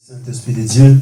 Saint-Esprit de Dieu,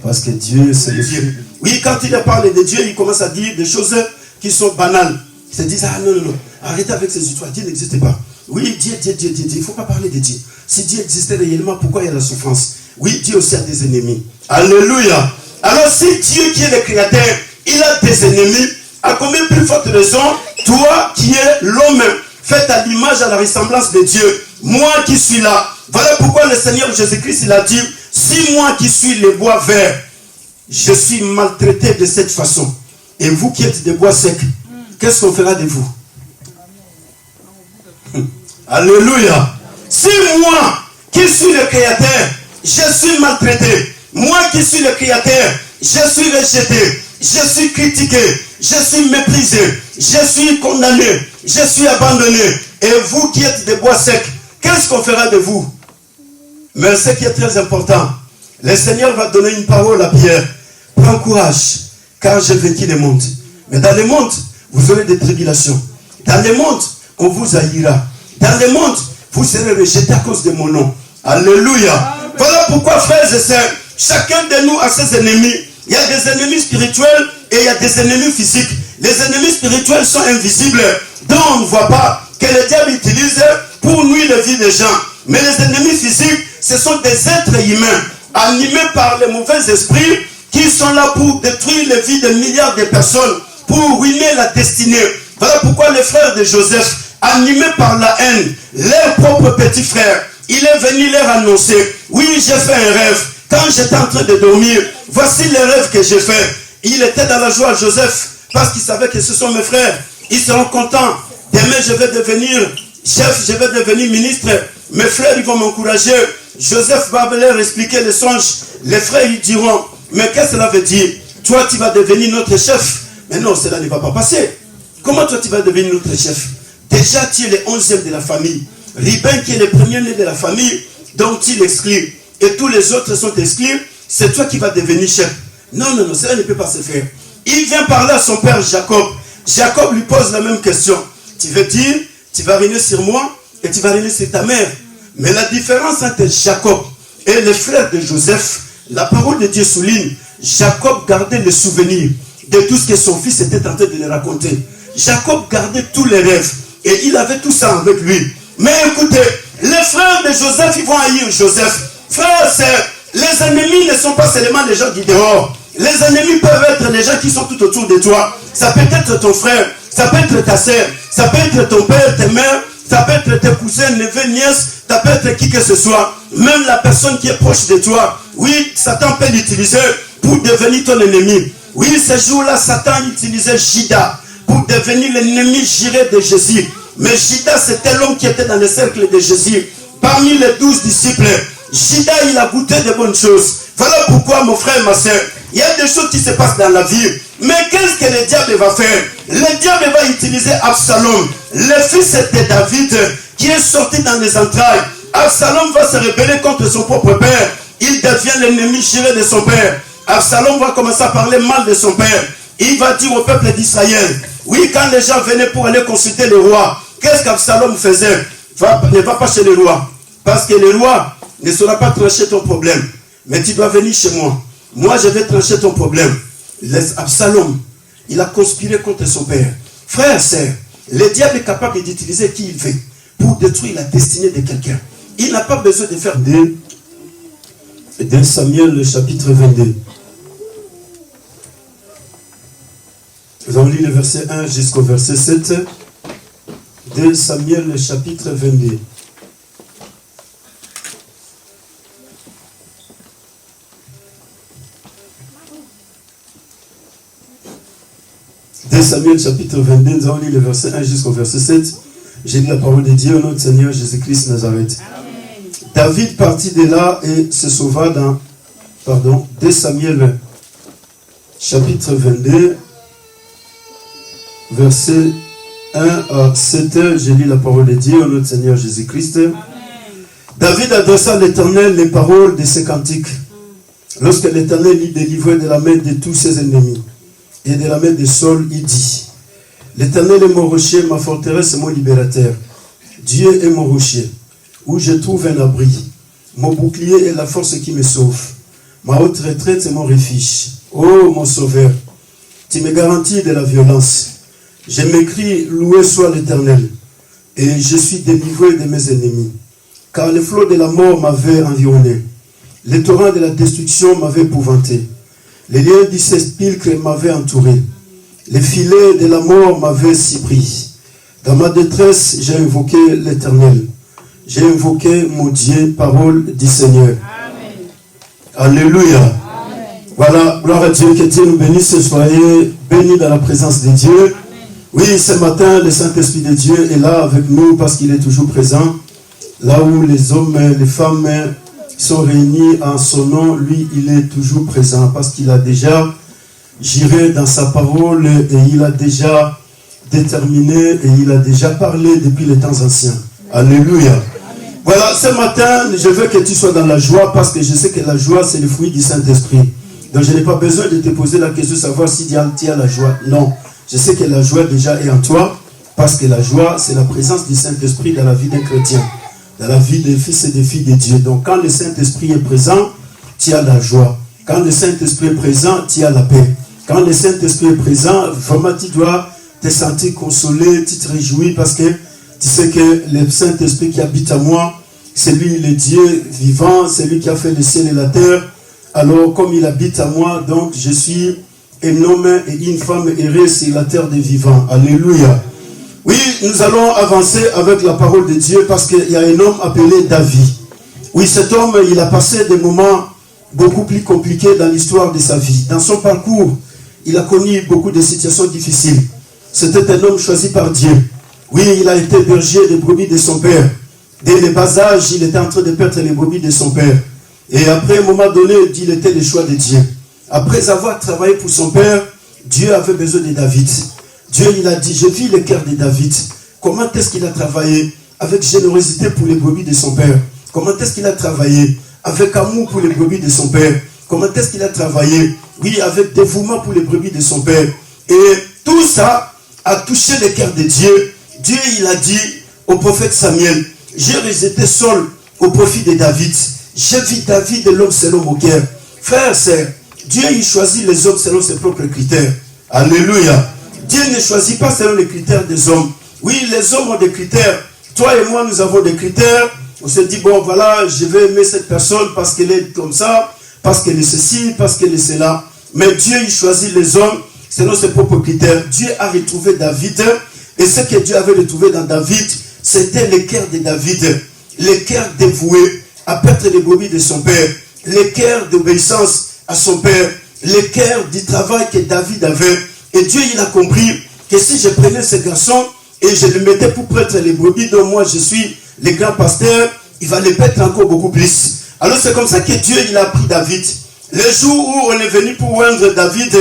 parce que Dieu, c'est le Dieu. Oui, quand il a parlé de Dieu, il commence à dire des choses qui sont banales. Ils se disent, ah non, arrêtez avec ces histoires, Dieu n'existe pas. Oui, Dieu, il ne faut pas parler de Dieu. Si Dieu existait réellement, pourquoi il y a la souffrance? Oui, Dieu aussi a des ennemis. Alléluia. Alors si Dieu qui est le créateur, il a des ennemis, à combien plus forte raison, toi qui es l'homme, fait à l'image, à la ressemblance de Dieu, moi qui suis là. Voilà pourquoi le Seigneur Jésus-Christ, il a dit, si moi qui suis le bois vert, je suis maltraité de cette façon, et vous qui êtes des bois secs, qu'est-ce qu'on fera de vous? Alléluia. Si moi qui suis le créateur, je suis maltraité, moi qui suis le créateur, je suis rejeté, je suis critiqué, je suis méprisé, je suis condamné, je suis abandonné, et vous qui êtes des bois secs, qu'est-ce qu'on fera de vous? Mais ce qui est très important, le Seigneur va donner une parole à Pierre. Prends courage, car j'ai vaincu le monde. Mais dans le monde, vous aurez des tribulations. Dans le monde, on vous haïra. Dans le monde, vous serez rejetés à cause de mon nom. Alléluia. Amen. Voilà pourquoi, frères et sœurs, chacun de nous a ses ennemis. Il y a des ennemis spirituels et il y a des ennemis physiques. Les ennemis spirituels sont invisibles, dont on ne voit pas, que le diable utilise pour nuire la vie des gens. Mais les ennemis physiques, ce sont des êtres humains, animés par les mauvais esprits, qui sont là pour détruire les vies de milliards de personnes, pour ruiner la destinée. Voilà pourquoi les frères de Joseph, animés par la haine, leur propre petit frère, il est venu leur annoncer, oui, j'ai fait un rêve. Quand j'étais en train de dormir, voici les rêves que j'ai fait. Il était dans la joie, Joseph, parce qu'il savait que ce sont mes frères. Ils seront contents. Demain, je vais devenir chef, je vais devenir ministre. Mes frères, ils vont m'encourager. Joseph va leur expliquer les songes. Les frères, ils diront, mais qu'est-ce que cela veut dire? Toi, tu vas devenir notre chef. Mais non, cela ne va pas passer. Comment toi, tu vas devenir notre chef? Déjà, tu es le 11e de la famille. Ruben, qui est le premier-né de la famille, donc il exclut. Et tous les autres sont exclus. C'est toi qui vas devenir chef. Non, cela ne peut pas se faire. Il vient parler à son père Jacob. Jacob lui pose la même question. Tu veux dire, tu vas régner sur moi et tu vas régner sur ta mère. Mais la différence entre Jacob et les frères de Joseph, la parole de Dieu souligne, Jacob gardait le souvenir de tout ce que son fils était en train de lui raconter. Jacob gardait tous les rêves et il avait tout ça avec lui. Mais écoutez, les frères de Joseph, ils vont haïr Joseph. Frères, les ennemis ne sont pas seulement les gens du dehors. Les ennemis peuvent être les gens qui sont tout autour de toi. Ça peut être ton frère, ça peut être ta sœur, ça peut être ton père, tes mères, ça peut être tes cousins, neveux, nièces, ça peut être qui que ce soit. Même la personne qui est proche de toi. Oui, Satan peut l'utiliser pour devenir ton ennemi. Oui, ce jour-là, Satan utilisait Judas pour devenir l'ennemi juré de Jésus. Mais Judas, c'était l'homme qui était dans le cercle de Jésus. Parmi les 12 disciples, Judas, il a goûté de bonnes choses. Voilà pourquoi, mon frère, ma soeur, il y a des choses qui se passent dans la vie. Mais qu'est-ce que le diable va faire? Le diable va utiliser Absalom, le fils de David, qui est sorti dans les entrailles. Absalom va se rebeller contre son propre père. Il devient l'ennemi juré de son père. Absalom va commencer à parler mal de son père. Il va dire au peuple d'Israël, oui, quand les gens venaient pour aller consulter le roi, qu'est-ce qu'Absalom faisait? Ne va pas chez le roi. Parce que le roi ne saura pas trancher ton problème. Mais tu dois venir chez moi. Moi, je vais trancher ton problème. Absalom, il a conspiré contre son père. Frère, sœur, le diable est capable d'utiliser qui il veut pour détruire la destinée de quelqu'un. Il n'a pas besoin de faire de Samuel, le chapitre 22. Nous allons lire le verset 1 jusqu'au verset 7. De Samuel, le chapitre 22. De Samuel, chapitre 22, nous allons lire le verset 1 jusqu'au verset 7. J'ai dit la parole de Dieu au nom du Seigneur Jésus-Christ Nazareth. Amen. David partit de là et se sauva dans, de Samuel, chapitre 22, verset 1 à 7. J'ai lu la parole de Dieu au nom du Seigneur Jésus-Christ. Amen. David adressa à l'Éternel les paroles de ses cantiques. Lorsque l'Éternel l'eut délivré de la main de tous ses ennemis et de la main de Saul, il dit, l'Éternel est mon rocher, ma forteresse et mon libérateur. Dieu est mon rocher, où je trouve un abri. Mon bouclier est la force qui me sauve. Ma haute retraite est mon refuge. Oh mon sauveur, tu me garantis de la violence. Je m'écris, loué soit l'Éternel. Et je suis délivré de mes ennemis. Car le flot de la mort m'avait environné. Les torrents de la destruction m'avaient épouvanté. Les liens du sépulcre m'avaient entouré. Les filets de la mort m'avaient si pris. Dans ma détresse, j'ai invoqué l'Éternel. J'ai invoqué mon Dieu, parole du Seigneur. Amen. Alléluia. Amen. Voilà, gloire à Dieu, que Dieu nous bénisse, soyez bénis dans la présence de Dieu. Amen. Oui, ce matin, le Saint-Esprit de Dieu est là avec nous parce qu'il est toujours présent. Là où les hommes et les femmes sont réunis en son nom, lui, il est toujours présent parce qu'il a déjà géré dans sa parole et il a déjà déterminé et il a déjà parlé depuis les temps anciens. Alléluia. Amen. Voilà, ce matin, je veux que tu sois dans la joie parce que je sais que la joie, c'est le fruit du Saint-Esprit. Donc, je n'ai pas besoin de te poser la question de savoir si tu as la joie. Non, je sais que la joie déjà est en toi parce que la joie, c'est la présence du Saint-Esprit dans la vie d'un chrétien, dans la vie des fils et des filles de Dieu. Donc, quand le Saint-Esprit est présent, tu as la joie. Quand le Saint-Esprit est présent, tu as la paix. Quand le Saint-Esprit est présent, vraiment, tu dois te sentir consolé, tu te réjouis parce que tu sais que le Saint-Esprit qui habite en moi, c'est lui le Dieu vivant, c'est lui qui a fait le ciel et la terre. Alors, comme il habite en moi, donc je suis un homme et une femme errés sur la terre des vivants. Alléluia. Oui, nous allons avancer avec la parole de Dieu parce qu'il y a un homme appelé David. Oui, cet homme, il a passé des moments beaucoup plus compliqués dans l'histoire de sa vie. Dans son parcours, il a connu beaucoup de situations difficiles. C'était un homme choisi par Dieu. Oui, il a été berger des brebis de son père. Dès le bas âge, il était en train de perdre les brebis de son père. Et après, à un moment donné, il était le choix de Dieu. Après avoir travaillé pour son père, Dieu avait besoin de David. Dieu, il a dit, je vis le cœur de David. Comment est-ce qu'il a travaillé avec générosité pour les brebis de son père? Comment est-ce qu'il a travaillé avec amour pour les brebis de son père? Comment est-ce qu'il a travaillé, oui, avec dévouement pour les brebis de son père? Et tout ça a touché le cœur de Dieu. Dieu, il a dit au prophète Samuel, j'ai rejeté Saul au profit de David. J'ai vu David de l'homme selon mon cœur. Frère, c'est Dieu, il choisit les hommes selon ses propres critères. Alléluia. Dieu ne choisit pas selon les critères des hommes. Oui, les hommes ont des critères. Toi et moi, nous avons des critères. On se dit, bon, voilà, je vais aimer cette personne parce qu'elle est comme ça, parce qu'elle est ceci, parce qu'elle est cela. Mais Dieu, il choisit les hommes selon ses propres critères. Dieu a retrouvé David. Et ce que Dieu avait retrouvé dans David, c'était le cœur de David. Le cœur dévoué à perdre les brebis de son père. Le cœur d'obéissance à son père. Le cœur du travail que David avait. Et Dieu, il a compris que si je prenais ce garçon et je le mettais pour prêtre les brebis dont moi je suis le grand pasteur, il va les perdre encore beaucoup plus. Alors c'est comme ça que Dieu, il a pris David. Le jour où on est venu pour oindre David,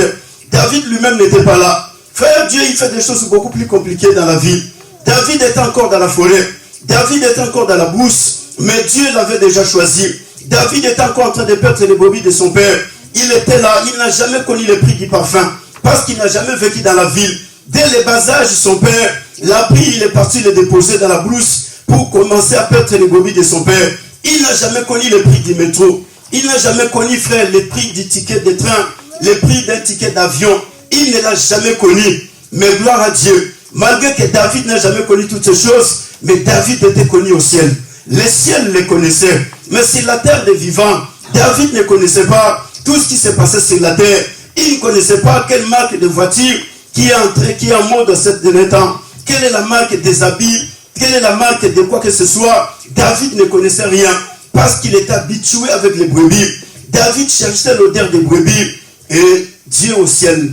David lui-même n'était pas là. Frère, Dieu, il fait des choses beaucoup plus compliquées dans la vie. David était encore dans la forêt. David était encore dans la brousse. Mais Dieu l'avait déjà choisi. David était encore en train de perdre les brebis de son père. Il était là. Il n'a jamais connu le prix du parfum. Parce qu'il n'a jamais vécu dans la ville. Dès le bas âge, son père l'a pris. Il est parti le déposer dans la brousse pour commencer à perdre les brebis de son père. Il n'a jamais connu le prix du métro. Il n'a jamais connu, frère, le prix du ticket de train. Le prix d'un ticket d'avion. Il ne l'a jamais connu. Mais gloire à Dieu. Malgré que David n'a jamais connu toutes ces choses, mais David était connu au ciel. Le ciel le connaissait. Mais sur la terre des vivants, David ne connaissait pas tout ce qui s'est passé sur la terre. Il ne connaissait pas quelle marque de voiture qui est entrée, qui est en mode cette dernier temps. Quelle est la marque des habits, quelle est la marque de quoi que ce soit. David ne connaissait rien parce qu'il était habitué avec les brebis. David cherchait l'odeur des brebis. Et Dieu au ciel,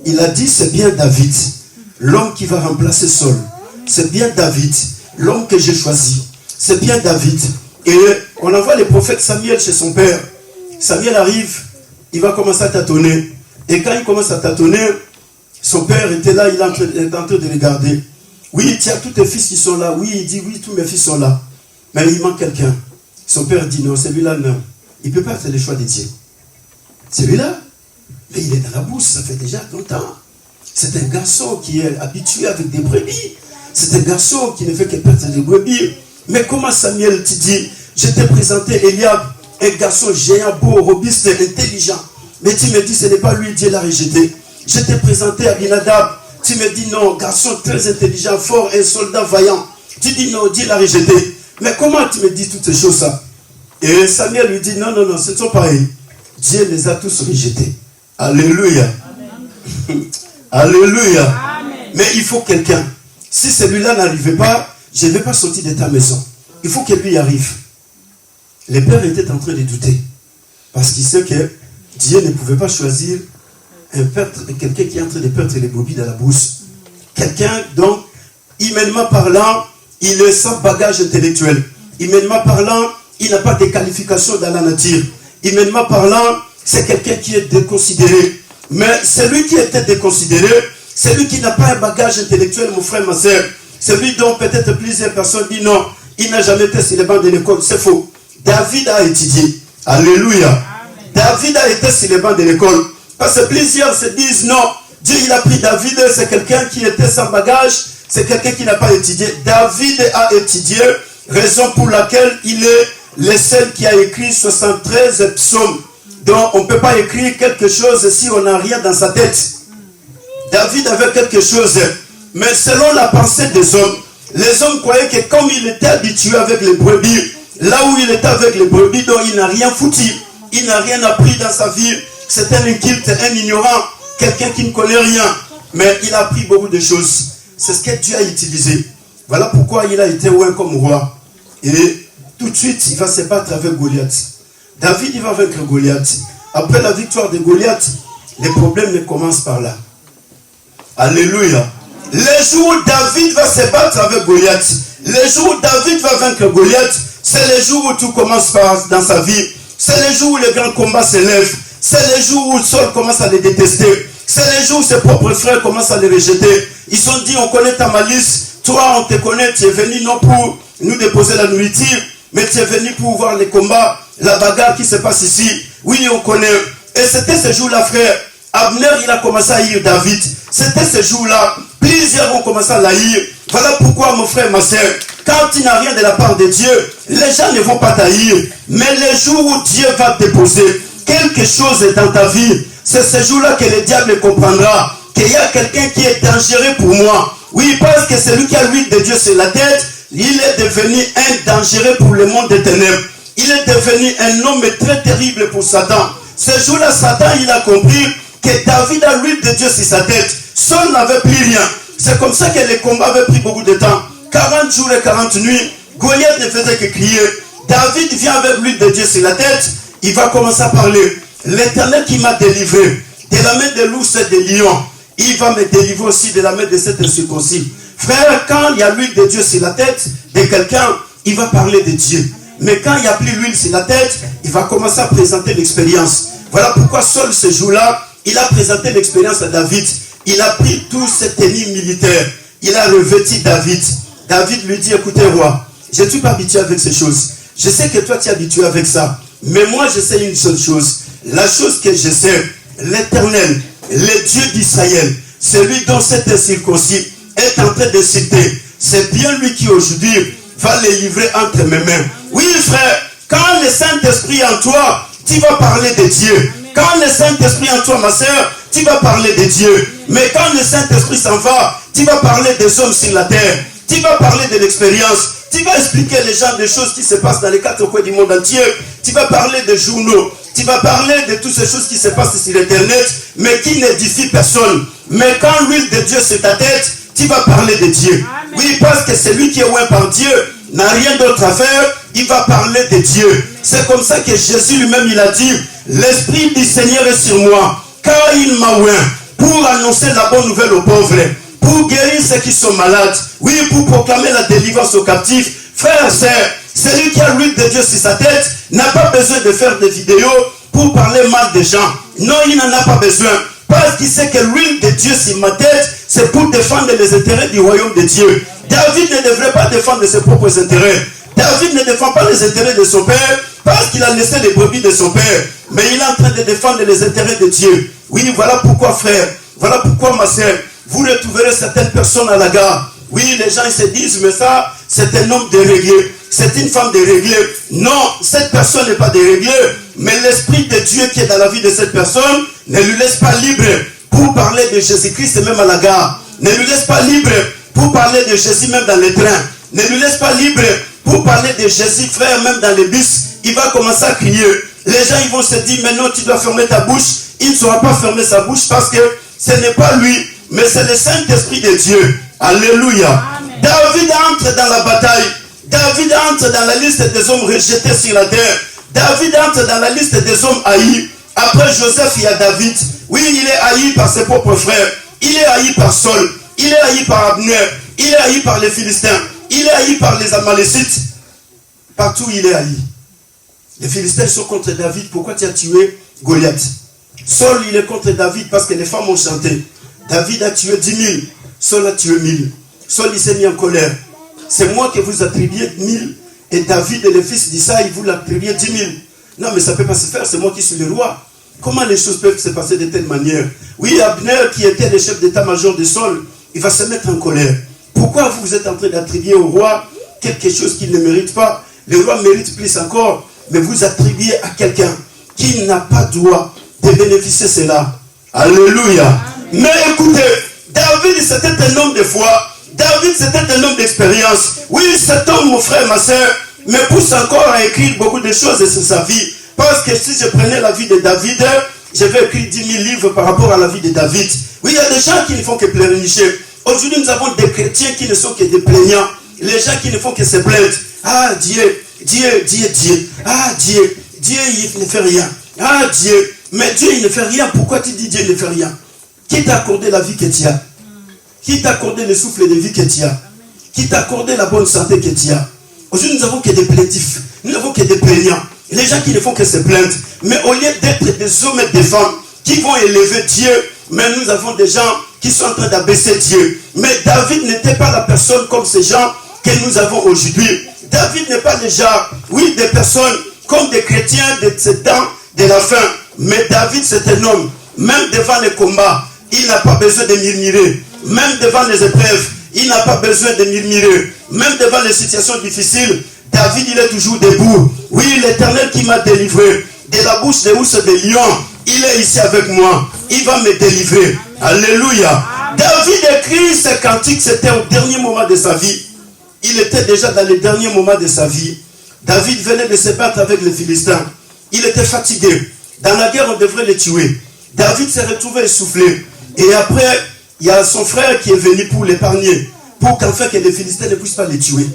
il a dit, c'est bien David, l'homme qui va remplacer Saul. C'est bien David, l'homme que j'ai choisi. C'est bien David. Et on envoie le prophète Samuel chez son père. Samuel arrive, il va commencer à tâtonner. Et quand il commence à tâtonner, son père était là, il est en train de regarder. Oui, tu as tous tes fils qui sont là. Oui, il dit, oui, tous mes fils sont là. Mais il manque quelqu'un. Son père dit, non, celui-là, non. Il ne peut pas faire le choix de Dieu. Celui-là, mais il est dans la bourse, ça fait déjà longtemps. C'est un garçon qui est habitué avec des brebis. C'est un garçon qui ne fait que perdre des brebis. Mais comment Samuel te dit, Je t'ai présenté Eliab, un garçon géant, beau, robuste, intelligent. Mais tu me dis, ce n'est pas lui, Dieu l'a rejeté. Je t'ai présenté Abinadab. Tu me dis non, garçon très intelligent, fort, un soldat vaillant. Tu dis non, Dieu l'a rejeté. Mais comment tu me dis toutes ces choses-là? Et Samuel lui dit, non, non, non, ce sont pareils. Dieu les a tous rejetés. Alléluia. Alléluia. Amen. Mais il faut quelqu'un. Si celui-là n'arrivait pas, je ne vais pas sortir de ta maison. Il faut que lui arrive. Les pères étaient en train de douter. Parce qu'ils savent que Dieu ne pouvait pas choisir un perdre, quelqu'un qui est en train de perdre les brebis dans la brousse. Quelqu'un, donc, humainement parlant, il est sans bagage intellectuel. Humainement parlant, il n'a pas de qualification dans la nature. Humainement parlant, c'est quelqu'un qui est déconsidéré. Mais celui qui était déconsidéré, celui qui n'a pas un bagage intellectuel, mon frère, ma soeur, celui dont peut-être plusieurs personnes disent non, il n'a jamais été sur les bancs de l'école. C'est faux. David a étudié. Alléluia. Amen. David a été sur les bancs de l'école. Parce que plusieurs se disent non, Dieu il a pris David, c'est quelqu'un qui était sans bagage, c'est quelqu'un qui n'a pas étudié. David a étudié, raison pour laquelle il est le seul qui a écrit 73 psaumes. Donc on ne peut pas écrire quelque chose si on n'a rien dans sa tête. David avait quelque chose, mais selon la pensée des hommes, les hommes croyaient que comme il était habitué avec les brebis, là où il était avec les brebis, donc il n'a rien foutu, il n'a rien appris dans sa vie. C'est un inculte, un ignorant, quelqu'un qui ne connaît rien, mais il a appris beaucoup de choses. C'est ce que Dieu a utilisé. Voilà pourquoi il a été oint comme roi. Et tout de suite, il va se battre avec Goliath. David, il va vaincre Goliath. Après la victoire de Goliath, les problèmes ne commencent par là. Alléluia. Les jours où David va se battre avec Goliath, les jours où David va vaincre Goliath, c'est les jours où tout commence dans sa vie. C'est les jours où les grands combats s'élèvent. C'est les jours où Saul commence à les détester. C'est les jours où ses propres frères commencent à les rejeter. Ils ont dit, on connaît ta malice. Toi, on te connaît. Tu es venu non pour nous déposer la nourriture, mais tu es venu pour voir les combats, la bagarre qui se passe ici. Oui, on connaît. Et c'était ce jour-là, frère. Abner, il a commencé à haïr David. C'était ce jour-là. Plusieurs ont commencé à l'haïr. Voilà pourquoi, mon frère, ma soeur, quand tu n'as rien de la part de Dieu, les gens ne vont pas t'haïr. Mais les jours où Dieu va te déposer quelque chose dans ta vie, c'est ce jour-là que le diable comprendra qu'il y a quelqu'un qui est dangereux pour moi. Oui, parce que celui qui a l'huile de Dieu sur la tête, il est devenu un dangereux pour le monde des ténèbres. Il est devenu un homme très terrible pour Satan. Ce jour-là, Satan, il a compris que David a l'huile de Dieu sur sa tête. Saul n'avait plus rien. C'est comme ça que le combat avait pris beaucoup de temps. 40 jours et 40 nuits, Goliath ne faisait que crier. David vient avec l'huile de Dieu sur la tête. Il va commencer à parler. L'Éternel qui m'a délivré de la main de l'ours et des lions, il va me délivrer aussi de la main de cet incirconcis. Frère, quand il y a l'huile de Dieu sur la tête de quelqu'un, il va parler de Dieu. Mais quand il n'y a plus l'huile sur la tête, il va commencer à présenter l'expérience. Voilà pourquoi Saul, ce jour-là, il a présenté l'expérience à David. Il a pris tous ses tenues militaires. Il a revêtu David. David lui dit, écoutez, roi, je ne suis pas habitué avec ces choses. Je sais que toi, tu es habitué avec ça. Mais moi, je sais une seule chose. La chose que je sais, l'Éternel, le Dieu d'Israël, celui dont cet incirconcis est en train de citer, c'est bien lui qui aujourd'hui va les livrer entre mes mains. Oui, frère, quand le Saint-Esprit est en toi, tu vas parler de Dieu. Quand le Saint-Esprit est en toi, ma soeur, tu vas parler de Dieu. Mais quand le Saint-Esprit s'en va, tu vas parler des hommes sur la terre. Tu vas parler de l'expérience. Tu vas expliquer les gens des choses qui se passent dans les quatre coins du monde entier. Tu vas parler des journaux. Tu vas parler de toutes ces choses qui se passent sur Internet, mais qui n'édifient personne. Mais quand l'huile de Dieu c'est ta tête, tu vas parler de Dieu. Amen. Oui, parce que celui qui est oint par Dieu n'a rien d'autre à faire. Il va parler de Dieu. C'est comme ça que Jésus lui-même, il a dit, l'Esprit du Seigneur est sur moi, car il m'a oint pour annoncer la bonne nouvelle aux pauvres, pour guérir ceux qui sont malades, oui, pour proclamer la délivrance aux captifs. Frères et sœurs, celui qui a l'huile de Dieu sur sa tête n'a pas besoin de faire des vidéos pour parler mal des gens. Non, il n'en a pas besoin. Parce qu'il sait que l'huile de Dieu sur ma tête, c'est pour défendre les intérêts du royaume de Dieu. David ne devrait pas défendre ses propres intérêts. David ne défend pas les intérêts de son père parce qu'il a laissé les brebis de son père. Mais il est en train de défendre les intérêts de Dieu. Oui, voilà pourquoi, frère. Voilà pourquoi, ma sœur, vous retrouverez certaines personnes à la gare. Oui, les gens ils se disent, mais ça, c'est un homme déréglé. C'est une femme déréglée. Non, cette personne n'est pas déréglée. Mais l'Esprit de Dieu qui est dans la vie de cette personne ne lui laisse pas libre pour parler de Jésus-Christ même à la gare. Ne lui laisse pas libre pour parler de Jésus même dans les trains. Ne lui laisse pas libre pour parler de Jésus, frère, même dans les bus. Il va commencer à crier. Les gens ils vont se dire, mais non, tu dois fermer ta bouche. Il ne saura pas fermer sa bouche parce que ce n'est pas lui, mais c'est le Saint-Esprit de Dieu. Alléluia. Amen. David entre dans la bataille. David entre dans la liste des hommes rejetés sur la terre. David entre dans la liste des hommes haïs. Après Joseph, il y a David. Oui, il est haï par ses propres frères. Il est haï par Saul. Il est haï par Abner. Il est haï par les Philistins. Il est haï par les Amalécites. Partout, il est haï. Les Philistins sont contre David. Pourquoi tu as tué Goliath? Saul, il est contre David parce que les femmes ont chanté. David a tué 10 000. Saul a tué 1000. Saul, il s'est mis en colère. C'est moi qui vous attribuez 1000. Et David et les fils d'Isaïe, vous l'attribuez 10 000. Non, mais ça ne peut pas se faire. C'est moi qui suis le roi. Comment les choses peuvent se passer de telle manière? Oui, Abner, qui était le chef d'état-major de Saul, il va se mettre en colère. Pourquoi vous êtes en train d'attribuer au roi quelque chose qu'il ne mérite pas? Le roi mérite plus encore. Mais vous attribuez à quelqu'un qui n'a pas droit de bénéficier cela. Alléluia. Amen. Mais écoutez, David c'était un homme de foi. David c'était un homme d'expérience. Oui, cet homme, mon frère, ma soeur, me pousse encore à écrire beaucoup de choses sur sa vie. Parce que si je prenais la vie de David, je vais écrire 10 000 livres par rapport à la vie de David. Oui, il y a des gens qui ne font que pleurnicher. Aujourd'hui, nous avons des chrétiens qui ne sont que des plaignants. Les gens qui ne font que se plaindre. Ah, Dieu. Ah, Dieu, il ne fait rien. Ah, Dieu. Mais Dieu, il ne fait rien. Pourquoi tu dis Dieu ne fait rien? Qui t'a accordé la vie que tu as? Qui t'a accordé le souffle de vie que tu as? Qui t'a accordé la bonne santé que tu as? Aujourd'hui, nous n'avons que des plaintifs. Nous n'avons que des plaignants. Les gens qui ne font que se plaindre. Mais au lieu d'être des hommes et des femmes qui vont élever Dieu, mais nous avons des gens qui sont en train d'abaisser Dieu. Mais David n'était pas la personne comme ces gens que nous avons aujourd'hui. David n'est pas déjà, oui, des personnes comme des chrétiens de ce temps de la fin. Mais David, c'est un homme. Même devant les combats, il n'a pas besoin de murmurer. Même devant les épreuves, il n'a pas besoin de murmurer. Même devant les situations difficiles, David, il est toujours debout. Oui, l'Éternel qui m'a délivré de la bouche des ours des lions, il est ici avec moi. Il va me délivrer. Alléluia. David écrit ce cantique, c'était au dernier moment de sa vie. Il était déjà dans les derniers moments de sa vie. David venait de se battre avec les Philistins. Il était fatigué. Dans la guerre, on devrait le tuer. David s'est retrouvé essoufflé. Et après, il y a son frère qui est venu pour l'épargner. Pour qu'en fait que les Philistins ne puissent pas les tuer.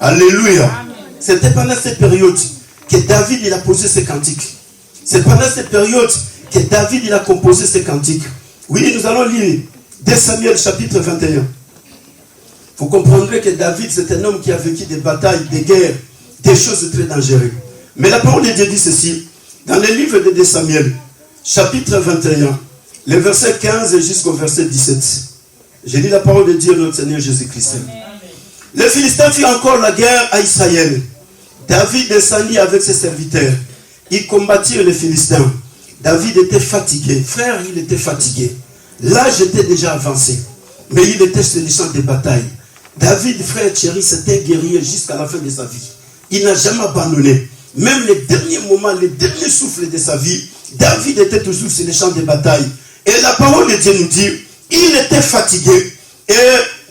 Alléluia. C'était pendant cette période que David il a posé ses cantiques. C'est pendant cette période que David il a composé ses cantiques. Oui, nous allons lire 2 Samuel chapitre 21. Vous comprendrez que David, c'est un homme qui a vécu des batailles, des guerres, des choses très dangereuses. Mais la parole de Dieu dit ceci, dans le livre de 2 Samuel, chapitre 21, le verset 15 jusqu'au verset 17. J'ai lu la parole de Dieu, notre Seigneur Jésus-Christ. Les Philistins firent encore la guerre à Israël. David descendit avec ses serviteurs. Ils combattirent les Philistins. David était fatigué. Frère, il était fatigué. L'âge était déjà avancé. Mais il était sur les champs de bataille. David, frère chéri, c'était guerrier jusqu'à la fin de sa vie. Il n'a jamais abandonné. Même les derniers moments, les derniers souffles de sa vie, David était toujours sur les champs de bataille. Et la parole de Dieu nous dit, il était fatigué. Et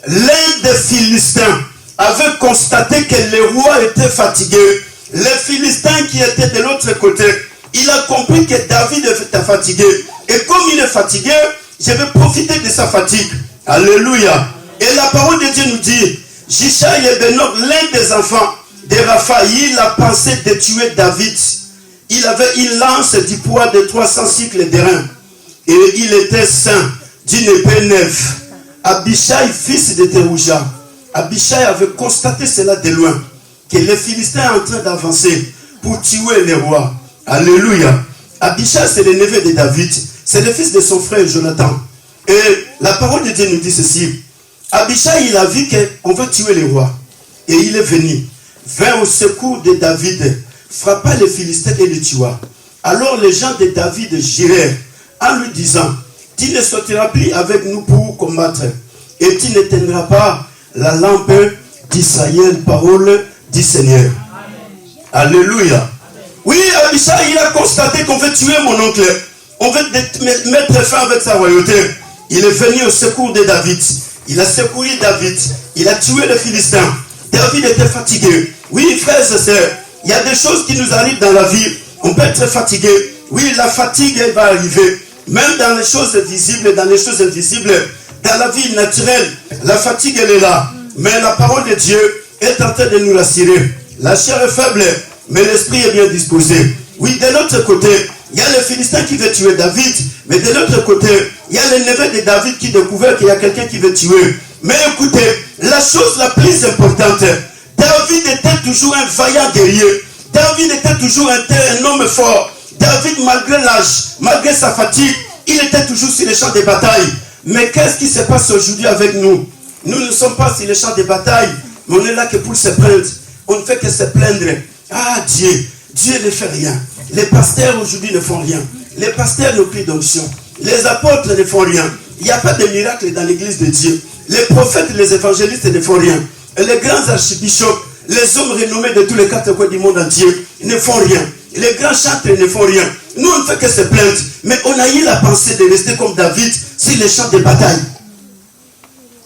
l'un des Philistins avait constaté que le roi était fatigué. Les Philistins qui étaient de l'autre côté, il a compris que David était fatigué. Et comme il est fatigué, je vais profiter de sa fatigue. Alléluia. Et la parole de Dieu nous dit, Jishai et Benob, l'un des enfants de Raphaïl, a pensé de tuer David. Il avait une lance du poids de 300 cycles d'airain. Et il était saint d'une épée neuve. Abishai, fils de Terouja. Abishai avait constaté cela de loin. Que les Philistins sont en train d'avancer pour tuer les rois. Alléluia. Abishai, c'est le neveu de David. C'est le fils de son frère Jonathan. Et la parole de Dieu nous dit ceci. Abishai, il a vu qu'on va tuer les rois. Et il est venu. Vint au secours de David. Frappa les Philistins et les tua. Alors les gens de David girèrent en lui disant, tu ne sortiras plus avec nous pour combattre. Et tu n'éteindras pas la lampe d'Israël, parole du Seigneur. Alléluia. Oui, Abishai, il a constaté qu'on veut tuer mon oncle. On veut mettre fin avec sa royauté. Il est venu au secours de David. Il a secouru David. Il a tué les Philistins. David était fatigué. Oui, frères et sœurs, il y a des choses qui nous arrivent dans la vie. On peut être fatigué. Oui, la fatigue, elle va arriver. Même dans les choses visibles, dans les choses invisibles, dans la vie naturelle, la fatigue, elle est là. Mais la parole de Dieu est en train de nous rassurer. La chair est faible, mais l'esprit est bien disposé. Oui, de l'autre côté, il y a le Philistin qui veut tuer David, mais de l'autre côté, il y a le neveu de David qui découvre qu'il y a quelqu'un qui veut tuer. Mais écoutez, la chose la plus importante, David était toujours un vaillant guerrier. David était toujours un homme fort. David, malgré l'âge, malgré sa fatigue, il était toujours sur les champs de bataille. Mais qu'est-ce qui se passe aujourd'hui avec nous? Nous ne sommes pas sur les champs de bataille, mais on est là que pour se plaindre. On ne fait que se plaindre. Ah Dieu ne fait rien. Les pasteurs aujourd'hui ne font rien. Les pasteurs ne prient d'onction. Les apôtres ne font rien. Il n'y a pas de miracle dans l'église de Dieu. Les prophètes, les évangélistes ne font rien. Et les grands archibishops, les hommes renommés de tous les quatre coins du monde entier ne font rien. Les grands chantres ne font rien. Nous, on ne fait que se plaindre. Mais on a eu la pensée de rester comme David sur les champs de bataille.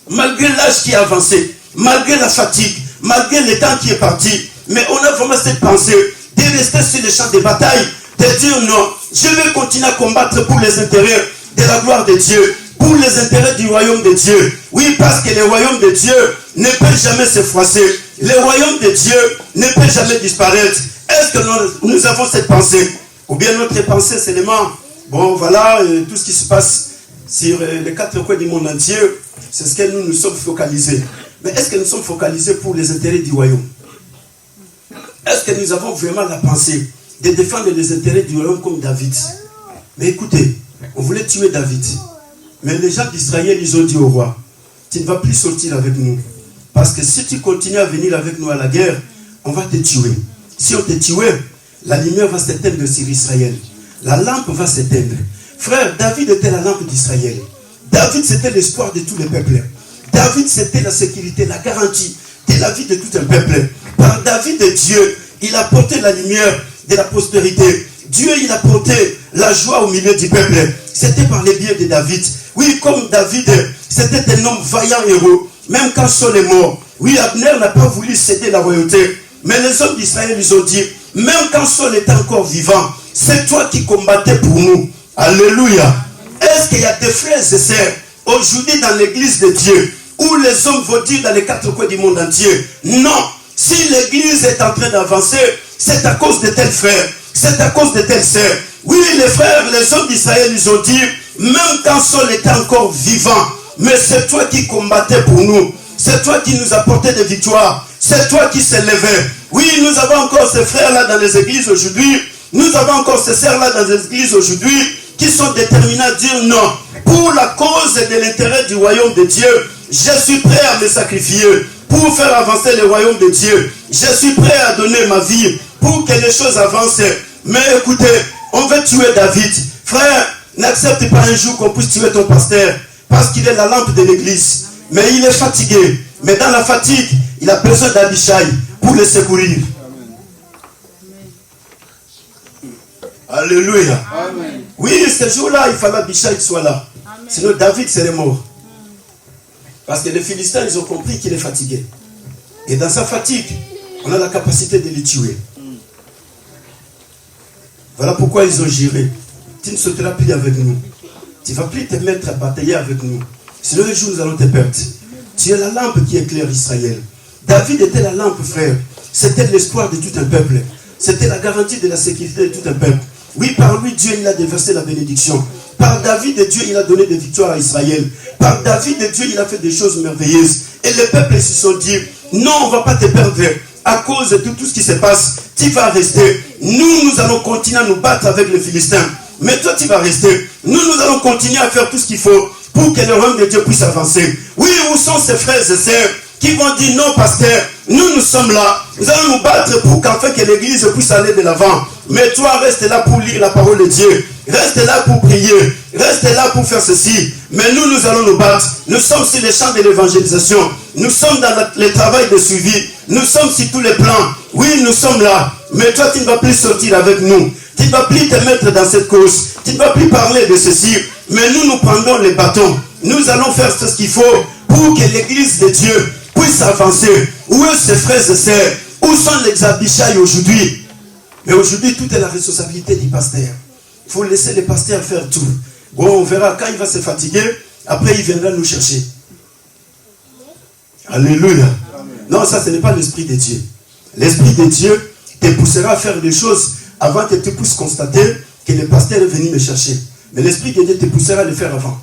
Malgré l'âge qui est avancé, malgré la fatigue, malgré le temps qui est parti, mais on a vraiment cette pensée de rester sur les champs de bataille, de dire non, je vais continuer à combattre pour les intérêts de la gloire de Dieu, pour les intérêts du royaume de Dieu. Oui, parce que le royaume de Dieu ne peut jamais se froisser. Le royaume de Dieu ne peut jamais disparaître. Est-ce que nous avons cette pensée? Ou bien notre pensée seulement, bon voilà, tout ce qui se passe sur les quatre coins du monde entier, c'est ce que nous sommes focalisés. Mais est-ce que nous sommes focalisés pour les intérêts du royaume? Est-ce que nous avons vraiment la pensée de défendre les intérêts du royaume comme David? Mais écoutez, on voulait tuer David. Mais les gens d'Israël, ils ont dit au roi, tu ne vas plus sortir avec nous. Parce que si tu continues à venir avec nous à la guerre, on va te tuer. Si on te tuait, la lumière va s'éteindre sur Israël. La lampe va s'éteindre. Frère, David était la lampe d'Israël. David, c'était l'espoir de tous les peuples. David, c'était la sécurité, la garantie de la vie de tout un peuple. Par David, Dieu, il a porté la lumière de la prospérité. Dieu, il a porté la joie au milieu du peuple. C'était par les biais de David. Oui, comme David, c'était un homme vaillant héros. Même quand Saul est mort. Oui, Abner n'a pas voulu céder la royauté. Mais les hommes d'Israël, ils ont dit, même quand Saul était encore vivant, c'est toi qui combattais pour nous. Alléluia. Est-ce qu'il y a des frères et sœurs aujourd'hui dans l'église de Dieu où les hommes vont dire dans les quatre coins du monde entier, non, si l'église est en train d'avancer, c'est à cause de tel frère, c'est à cause de telle sœur. Oui, les frères, les hommes d'Israël, ils ont dit, même quand Saul était encore vivant, mais c'est toi qui combattais pour nous, c'est toi qui nous apportais des victoires, c'est toi qui s'est levé. Oui, nous avons encore ces frères-là dans les églises aujourd'hui, nous avons encore ces sœurs-là dans les églises aujourd'hui, qui sont déterminés à dire non, pour la cause de l'intérêt du royaume de Dieu, je suis prêt à me sacrifier pour faire avancer le royaume de Dieu. Je suis prêt à donner ma vie pour que les choses avancent. Mais écoutez, on veut tuer David. Frère, n'accepte pas un jour qu'on puisse tuer ton pasteur parce qu'il est la lampe de l'église. Mais il est fatigué. Mais dans la fatigue, il a besoin d'Abishai pour le secourir. Alléluia. Amen. Oui, ce jour-là, il fallait qu'Abishai soit là. Amen. Sinon, David serait mort. Parce que les Philistins, ils ont compris qu'il est fatigué. Et dans sa fatigue, on a la capacité de le tuer. Voilà pourquoi ils ont géré. Tu ne sauteras plus avec nous. Tu ne vas plus te mettre à batailler avec nous. Sinon, un jour, nous allons te perdre. Tu es la lampe qui éclaire Israël. David était la lampe, frère. C'était l'espoir de tout un peuple. C'était la garantie de la sécurité de tout un peuple. Oui, par lui, Dieu, il a déversé la bénédiction. Par David, Dieu, il a donné des victoires à Israël. Par David, Dieu, il a fait des choses merveilleuses. Et les peuples se sont dit, non, on ne va pas te perdre. À cause de tout ce qui se passe, tu vas rester. Nous allons continuer à nous battre avec les Philistins. Mais toi, tu vas rester. Nous allons continuer à faire tout ce qu'il faut pour que le royaume de Dieu puisse avancer. Oui, où sont ces frères et sœurs qui vont dire non, pasteur, nous sommes là, nous allons nous battre pour qu'enfin que l'église puisse aller de l'avant. Mais toi, reste là pour lire la parole de Dieu, reste là pour prier, reste là pour faire ceci. Mais nous allons nous battre. Nous sommes sur les champs de l'évangélisation, nous sommes dans le travail de suivi, nous sommes sur tous les plans. Oui, nous sommes là, mais toi, tu ne vas plus sortir avec nous. Tu ne vas plus te mettre dans cette cause, tu ne vas plus parler de ceci. Mais nous prendrons les bâtons. Nous allons faire ce qu'il faut pour que l'église de Dieu puisse avancer. Où est ses frères et sœurs? Où sont les Abishai aujourd'hui? Mais aujourd'hui, tout est la responsabilité du pasteur. Il faut laisser le pasteur faire tout. Bon, on verra quand il va se fatiguer. Après, il viendra nous chercher. Alléluia. Amen. Non, ça, ce n'est pas l'Esprit de Dieu. L'Esprit de Dieu te poussera à faire des choses avant que tu puisses constater que le pasteur est venu me chercher. Mais l'Esprit de Dieu te poussera à le faire avant.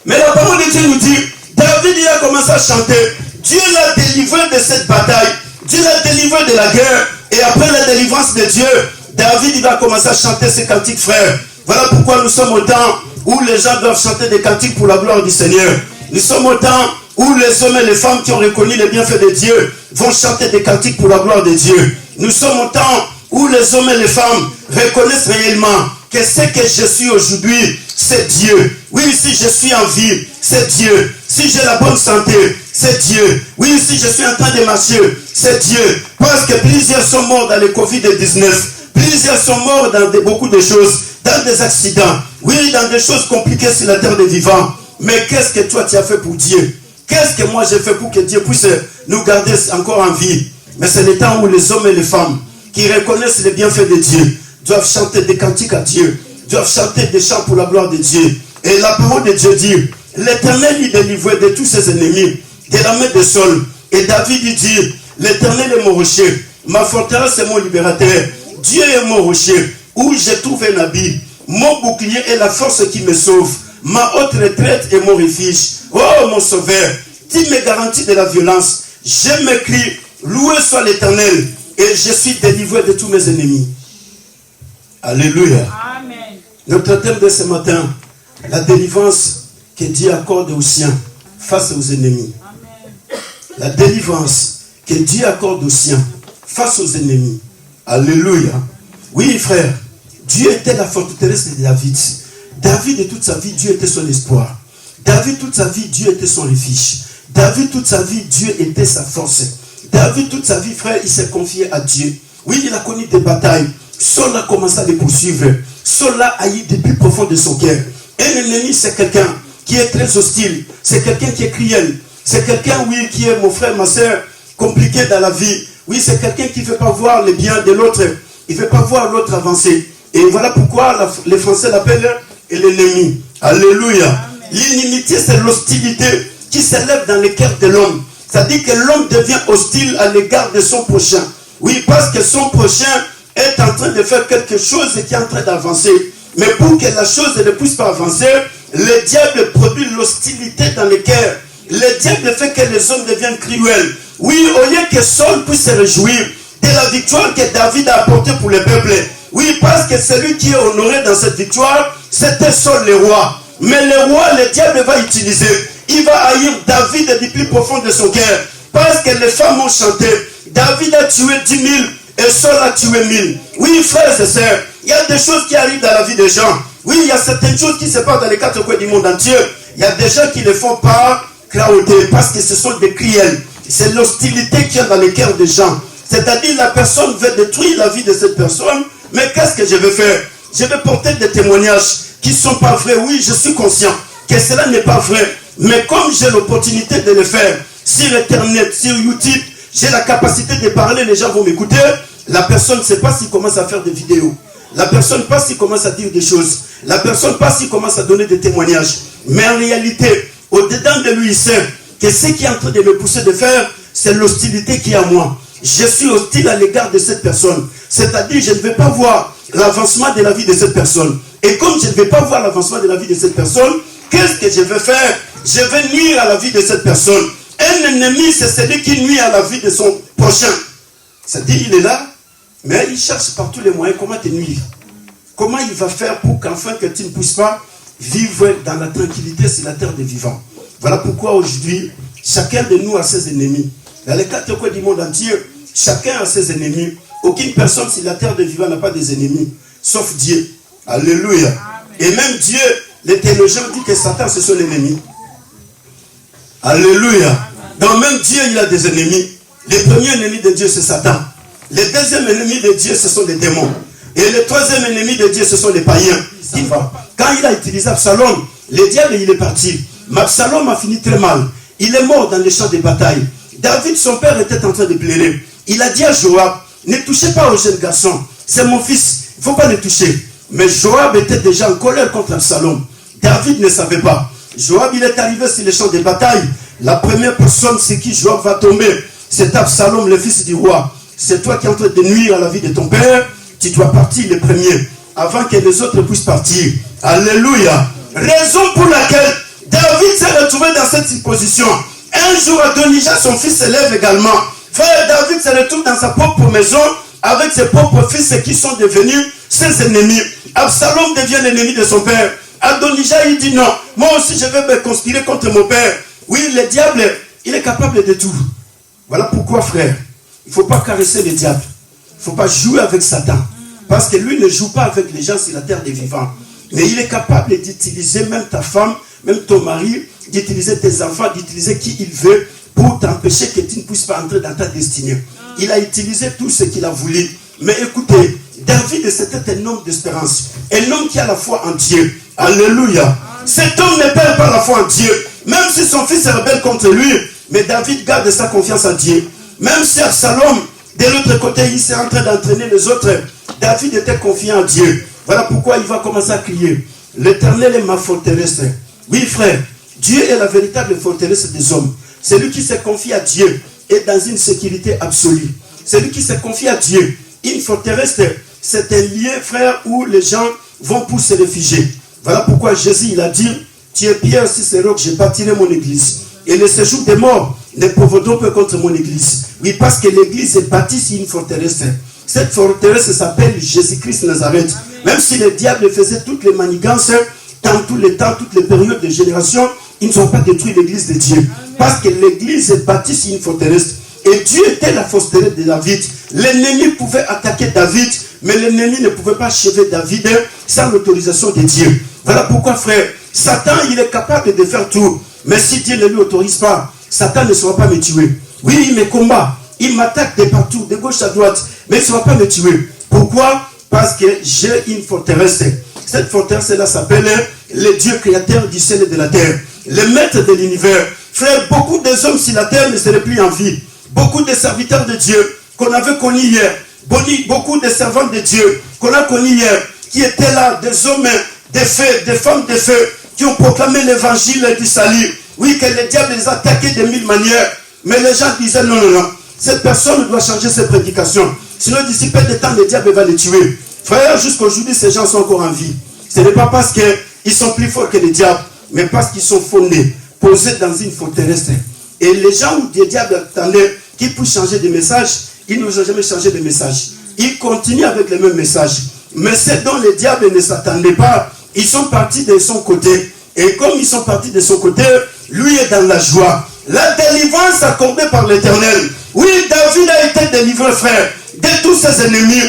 Mais la parole de Dieu nous dit, David il a commencé à chanter. Dieu l'a délivré de cette bataille. Dieu l'a délivré de la guerre. Et après la délivrance de Dieu, David il va commencer à chanter ses cantiques, frères. Voilà pourquoi nous sommes au temps où les gens doivent chanter des cantiques pour la gloire du Seigneur. Nous sommes au temps où les hommes et les femmes qui ont reconnu les bienfaits de Dieu vont chanter des cantiques pour la gloire de Dieu. Nous sommes au temps où les hommes et les femmes reconnaissent réellement que ce que je suis aujourd'hui, c'est Dieu. Oui, si je suis en vie, c'est Dieu. Si j'ai la bonne santé, c'est Dieu. Oui, si je suis en train de marcher, c'est Dieu. Parce que plusieurs sont morts dans le Covid-19. Plusieurs sont morts dans beaucoup de choses, dans des accidents. Oui, dans des choses compliquées sur la terre des vivants. Mais qu'est-ce que toi tu as fait pour Dieu? Qu'est-ce que moi j'ai fait pour que Dieu puisse nous garder encore en vie? Mais c'est le temps où les hommes et les femmes qui reconnaissent les bienfaits de Dieu doivent chanter des cantiques à Dieu, doivent chanter des chants pour la gloire de Dieu. Et la parole de Dieu dit, l'Éternel lui délivrait de tous ses ennemis, de la main de Saul. Et David lui dit, l'Éternel est mon rocher, ma forteresse est mon libérateur. Dieu est mon rocher, où j'ai trouvé un habit. Mon bouclier est la force qui me sauve. Ma haute retraite est mon refuge. Oh mon sauveur, tu me garantis de la violence. Je m'écris, loué soit l'Éternel, et je suis délivré de tous mes ennemis. Alléluia. Amen. Notre thème de ce matin, la délivrance que Dieu accorde aux siens face aux ennemis. Amen. La délivrance que Dieu accorde aux siens face aux ennemis. Alléluia. Oui, frère, Dieu était la forteresse de David. David, de toute sa vie, Dieu était son espoir. David, toute sa vie, Dieu était son refuge. David, toute sa vie, Dieu était sa force. David, toute sa vie, frère, il s'est confié à Dieu. Oui, il a connu des batailles. Saul a commencé à les poursuivre. Saul l'a haï du plus profond de son cœur. Un ennemi, c'est quelqu'un qui est très hostile. C'est quelqu'un qui est cruel. C'est quelqu'un, oui, qui est, mon frère, ma soeur, compliqué dans la vie. Oui, c'est quelqu'un qui ne veut pas voir le bien de l'autre. Il ne veut pas voir l'autre avancer. Et voilà pourquoi les Français l'appellent l'ennemi. Alléluia. L'inimitié, c'est l'hostilité qui s'élève dans le cœur de l'homme. C'est-à-dire que l'homme devient hostile à l'égard de son prochain. Oui, parce que son prochain est en train de faire quelque chose qui est en train d'avancer. Mais pour que la chose ne puisse pas avancer, le diable produit l'hostilité dans le cœur. Le diable fait que les hommes deviennent cruels. Oui, au lieu que Saul puisse se réjouir de la victoire que David a apportée pour le peuple. Oui, parce que celui qui est honoré dans cette victoire, c'était Saul le roi. Mais le roi, le diable va utiliser. Il va haïr David du plus profond de son cœur. Parce que les femmes ont chanté. David a tué 10 000 et Saul a tué 1000. Oui, frères et sœurs, il y a des choses qui arrivent dans la vie des gens. Oui, il y a certaines choses qui se passent dans les quatre coins du monde entier. Il y a des gens qui ne font pas clauder parce que ce sont des cruels. C'est l'hostilité qu'il y a dans les cœurs des gens. C'est-à-dire la personne veut détruire la vie de cette personne. Mais qu'est-ce que je vais faire? Je vais porter des témoignages qui ne sont pas vrais. Oui, je suis conscient que cela n'est pas vrai. Mais comme j'ai l'opportunité de le faire sur Internet, sur YouTube, j'ai la capacité de parler, les gens vont m'écouter. La personne ne sait pas s'il commence à faire des vidéos. La personne ne sait pas s'il commence à dire des choses. La personne ne sait pas s'il commence à donner des témoignages. Mais en réalité, au-dedans de lui, il sait que ce qui est en train de me pousser de faire, c'est l'hostilité qui est à moi. Je suis hostile à l'égard de cette personne. C'est-à-dire, je ne vais pas voir l'avancement de la vie de cette personne. Et comme je ne vais pas voir l'avancement de la vie de cette personne, qu'est-ce que je vais faire? Je vais nuire à la vie de cette personne. Un ennemi, c'est celui qui nuit à la vie de son prochain. C'est-à-dire, il est là, mais il cherche par tous les moyens comment te nuire. Comment il va faire pour qu'enfin que tu ne puisses pas vivre dans la tranquillité sur la terre des vivants. Voilà pourquoi aujourd'hui, chacun de nous a ses ennemis. Dans les quatre coins du monde entier, chacun a ses ennemis. Aucune personne sur la terre de vivant n'a pas des ennemis, sauf Dieu. Alléluia. Amen. Et même Dieu, les théologiens disent que Satan, c'est son ennemi. Alléluia. Amen. Donc même Dieu, il a des ennemis. Le premier ennemi de Dieu, c'est Satan. Le deuxième ennemi de Dieu, ce sont les démons. Et le troisième ennemi de Dieu, ce sont les païens. Quand il a utilisé Absalom, le diable, il est parti. Mais Absalom a fini très mal. Il est mort dans les champs de bataille. David, son père, était en train de pleurer. Il a dit à Joab, ne touchez pas au jeune garçon. C'est mon fils. Il ne faut pas le toucher. Mais Joab était déjà en colère contre Absalom. David ne savait pas. Joab, il est arrivé sur les champs de bataille. La première personne sur qui Joab va tomber, c'est Absalom, le fils du roi. C'est toi qui es en train de nuire à la vie de ton père. Tu dois partir le premier, avant que les autres puissent partir. Alléluia. Raison pour laquelle David s'est retrouvé dans cette position. Un jour, Adonijah, son fils, s'élève également. Frère David se retrouve dans sa propre maison avec ses propres fils qui sont devenus ses ennemis. Absalom devient l'ennemi de son père. Adonijah, il dit non, moi aussi je vais me conspirer contre mon père. Oui, le diable, il est capable de tout. Voilà pourquoi, frère, il ne faut pas caresser le diable. Il ne faut pas jouer avec Satan. Parce que lui ne joue pas avec les gens sur la terre des vivants. Mais il est capable d'utiliser même ta femme, même ton mari, d'utiliser tes enfants, d'utiliser qui il veut pour t'empêcher que tu ne puisses pas entrer dans ta destinée. Il a utilisé tout ce qu'il a voulu. Mais écoutez, David, c'était un homme d'espérance. Un homme qui a la foi en Dieu. Alléluia. Cet homme ne perd pas la foi en Dieu. Même si son fils est rebelle contre lui. Mais David garde sa confiance en Dieu. Même si Absalom, de l'autre côté, il s'est en train d'entraîner les autres. David était confiant en Dieu. Voilà pourquoi il va commencer à crier. L'Éternel est ma forteresse. Oui, frère, Dieu est la véritable forteresse des hommes. Celui qui se confie à Dieu est dans une sécurité absolue. Celui qui se confie à Dieu, une forteresse, c'est un lieu, frère, où les gens vont pour se réfugier. Voilà pourquoi Jésus, il a dit, tu es pierre sur ce roc, j'ai bâti mon église. Et le séjour des morts ne provoqueront pas contre mon église. Oui, parce que l'église est bâtie sur une forteresse. Cette forteresse s'appelle Jésus-Christ Nazareth. Même si le diable faisait toutes les manigances, dans tous les temps, toutes les périodes de génération, ils ne sont pas détruits l'église de Dieu. Parce que l'église est bâtie sur une forteresse. Et Dieu était la forteresse de David. L'ennemi pouvait attaquer David, mais l'ennemi ne pouvait pas achever David sans l'autorisation de Dieu. Voilà pourquoi, frère, Satan, il est capable de faire tout. Mais si Dieu ne lui autorise pas, Satan ne sera pas me tuer. Oui, il me combat. Il m'attaque de partout, de gauche à droite. Mais il ne sera pas me tuer. Pourquoi? Parce que j'ai une forteresse. Cette forteresse-là s'appelle le Dieu créateur du ciel et de la terre. Le maître de l'univers. Frère, beaucoup des hommes sur la terre ne seraient plus en vie. Beaucoup de serviteurs de Dieu qu'on avait connus hier. Beaucoup de servants de Dieu qu'on a connus hier. Qui étaient là, des hommes de feu, des femmes de feu, qui ont proclamé l'évangile du salut. Oui, que le diable les a attaqués de mille manières. Mais les gens disaient non, non, non. Cette personne doit changer ses prédications. Sinon, d'ici peu de temps, le diable va les tuer. Frère, jusqu'aujourd'hui, ces gens sont encore en vie. Ce n'est pas parce qu'ils sont plus forts que le diable, mais parce qu'ils sont fondés, posés dans une forteresse. Et les gens où le diable attendait qu'ils puissent changer de message, ils n'ont jamais changé de message. Ils continuent avec le même message. Mais c'est dont le diable ne s'attendait pas. Ils sont partis de son côté. Et comme ils sont partis de son côté, lui est dans la joie. La délivrance accordée par l'Éternel. Oui, David a été délivré, frère, de tous ses ennemis.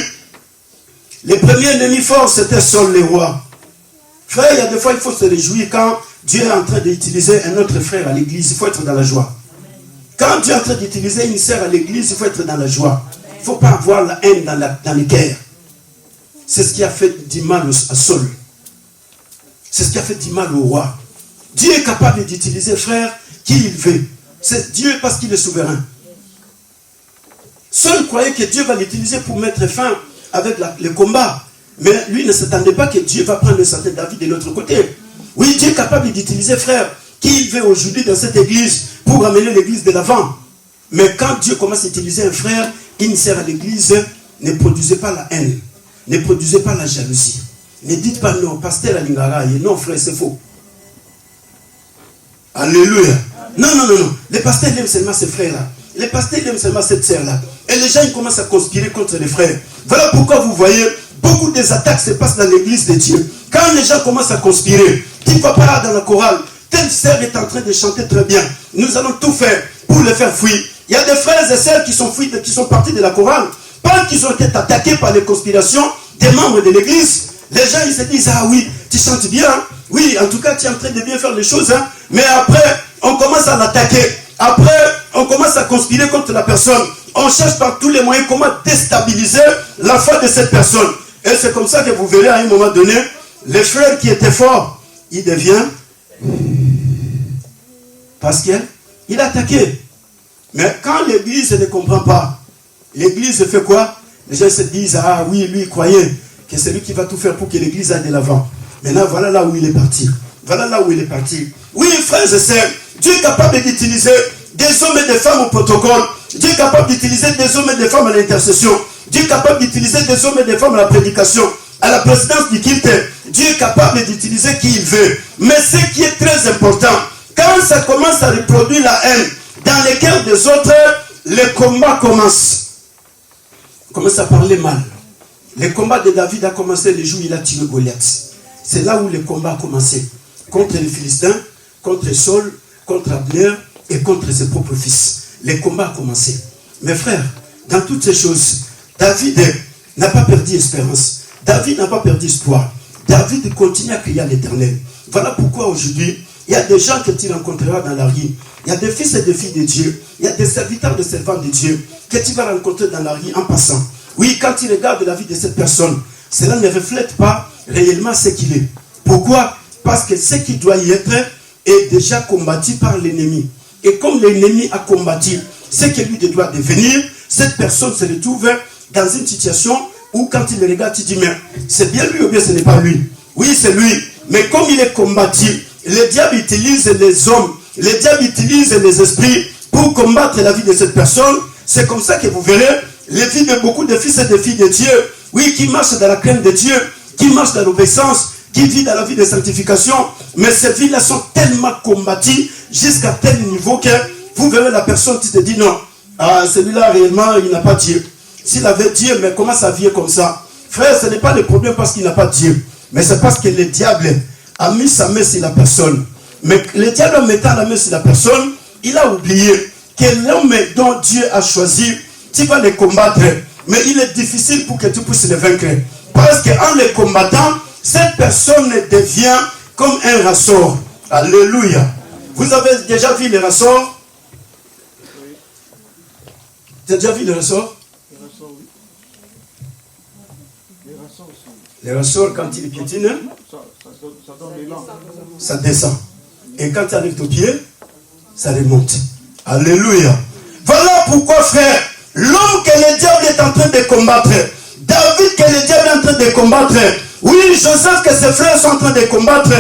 Les premiers ennemis forts, c'était Saul le roi. Frère, il y a des fois, il faut se réjouir quand Dieu est en train d'utiliser un autre frère à l'église. Il faut être dans la joie. Quand Dieu est en train d'utiliser une sœur à l'église, il faut être dans la joie. Il ne faut pas avoir la haine dans les cœurs. C'est ce qui a fait du mal à Saul. C'est ce qui a fait du mal au roi. Dieu est capable d'utiliser, frère, qui il veut. C'est Dieu parce qu'il est souverain. Saul croyait que Dieu va l'utiliser pour mettre fin avec le combat. Mais lui ne s'attendait pas que Dieu va prendre le sang de David de l'autre côté. Oui, Dieu est capable d'utiliser, frère, qui il veut aujourd'hui dans cette église pour amener l'église de l'avant. Mais quand Dieu commence à utiliser un frère, une sœur à l'église, ne produisez pas la haine. Ne produisez pas la jalousie. Ne dites pas non, pasteur Alingara, non frère, c'est faux. Alléluia. Non, non, non, non. Les pasteurs aiment seulement ces frères-là. Les pasteurs aiment seulement cette sœur-là. Et les gens ils commencent à conspirer contre les frères. Voilà pourquoi vous voyez, beaucoup des attaques se passent dans l'église de Dieu. Quand les gens commencent à conspirer, tu ne vas pas dans la chorale. telle sœur est en train de chanter très bien. Nous allons tout faire pour le faire fuir. Il y a des frères et sœurs qui sont fuis, qui sont partis de la chorale, parce qu'ils ont été attaqués par les conspirations des membres de l'église. Les gens, ils se disent, ah oui, tu chantes bien, hein? Oui, en tout cas, tu es en train de bien faire les choses, hein? Mais après, on commence à l'attaquer. Après, on commence à conspirer contre la personne. On cherche par tous les moyens comment déstabiliser la foi de cette personne. Et c'est comme ça que vous verrez à un moment donné, les frères qui étaient forts, ils deviennent, parce qu'il a attaqué. Mais quand l'église ne comprend pas, l'église fait quoi? Les gens se disent, ah oui, lui il croyait que c'est lui qui va tout faire pour que l'église aille de l'avant. Maintenant, voilà là où il est parti. Voilà là où il est parti. Oui, frères et sœurs, Dieu est capable d'utiliser des hommes et des femmes au protocole. Dieu est capable d'utiliser des hommes et des femmes à l'intercession. Dieu est capable d'utiliser des hommes et des femmes à la prédication, à la présidence du culte. Dieu est capable d'utiliser qui il veut. Mais ce qui est très important, quand ça commence à reproduire la haine dans les cœurs des autres, les combats commencent. On commence à parler mal. Le combat de David a commencé le jour où il a tué Goliath. C'est là où le combat a commencé. Contre les Philistins, contre Saul, contre Abner et contre ses propres fils. Le combat a commencé. Mes frères, dans toutes ces choses, David n'a pas perdu espérance. David n'a pas perdu espoir. David continue à crier à l'Éternel. Voilà pourquoi aujourd'hui, il y a des gens que tu rencontreras dans la rue. Il y a des fils et des filles de Dieu. Il y a des serviteurs, des servants de Dieu que tu vas rencontrer dans la rue en passant. Oui, quand tu regardes la vie de cette personne, cela ne reflète pas réellement ce qu'il est. Pourquoi? Parce que ce qui doit y être est déjà combattu par l'ennemi. Et comme l'ennemi a combattu ce que lui doit devenir, cette personne se retrouve dans une situation où quand il le regarde, il dit, mais c'est bien lui ou bien ce n'est pas lui? Oui, c'est lui. Mais comme il est combattu, le diable utilise les hommes, le diable utilise les esprits pour combattre la vie de cette personne. C'est comme ça que vous verrez les vies de beaucoup de fils et de filles de Dieu, oui, qui marchent dans la crainte de Dieu, qui marchent dans l'obéissance, qui vivent dans la vie de sanctification. Mais ces vies-là sont tellement combattues jusqu'à tel niveau que vous verrez la personne qui te dit non, ah, celui-là réellement il n'a pas Dieu. S'il avait Dieu, mais comment ça vient comme ça? Frère, ce n'est pas le problème parce qu'il n'a pas Dieu, mais c'est parce que le diable a mis sa main sur la personne. Mais le diable, en mettant la main sur la personne, il a oublié que l'homme dont Dieu a choisi, tu vas les combattre, mais il est difficile pour que tu puisses les vaincre. Parce qu'en les combattant, cette personne devient comme un ressort. Alléluia. Vous avez déjà vu les ressorts? Tu as déjà vu les ressorts? Les ressorts, quand ils piétinent, ça descend. Et quand tu arrives au pied, ça remonte. Alléluia. Voilà pourquoi, frère, l'homme que le diable est en train de combattre, David que le diable est en train de combattre, oui, Joseph que ses frères sont en train de combattre,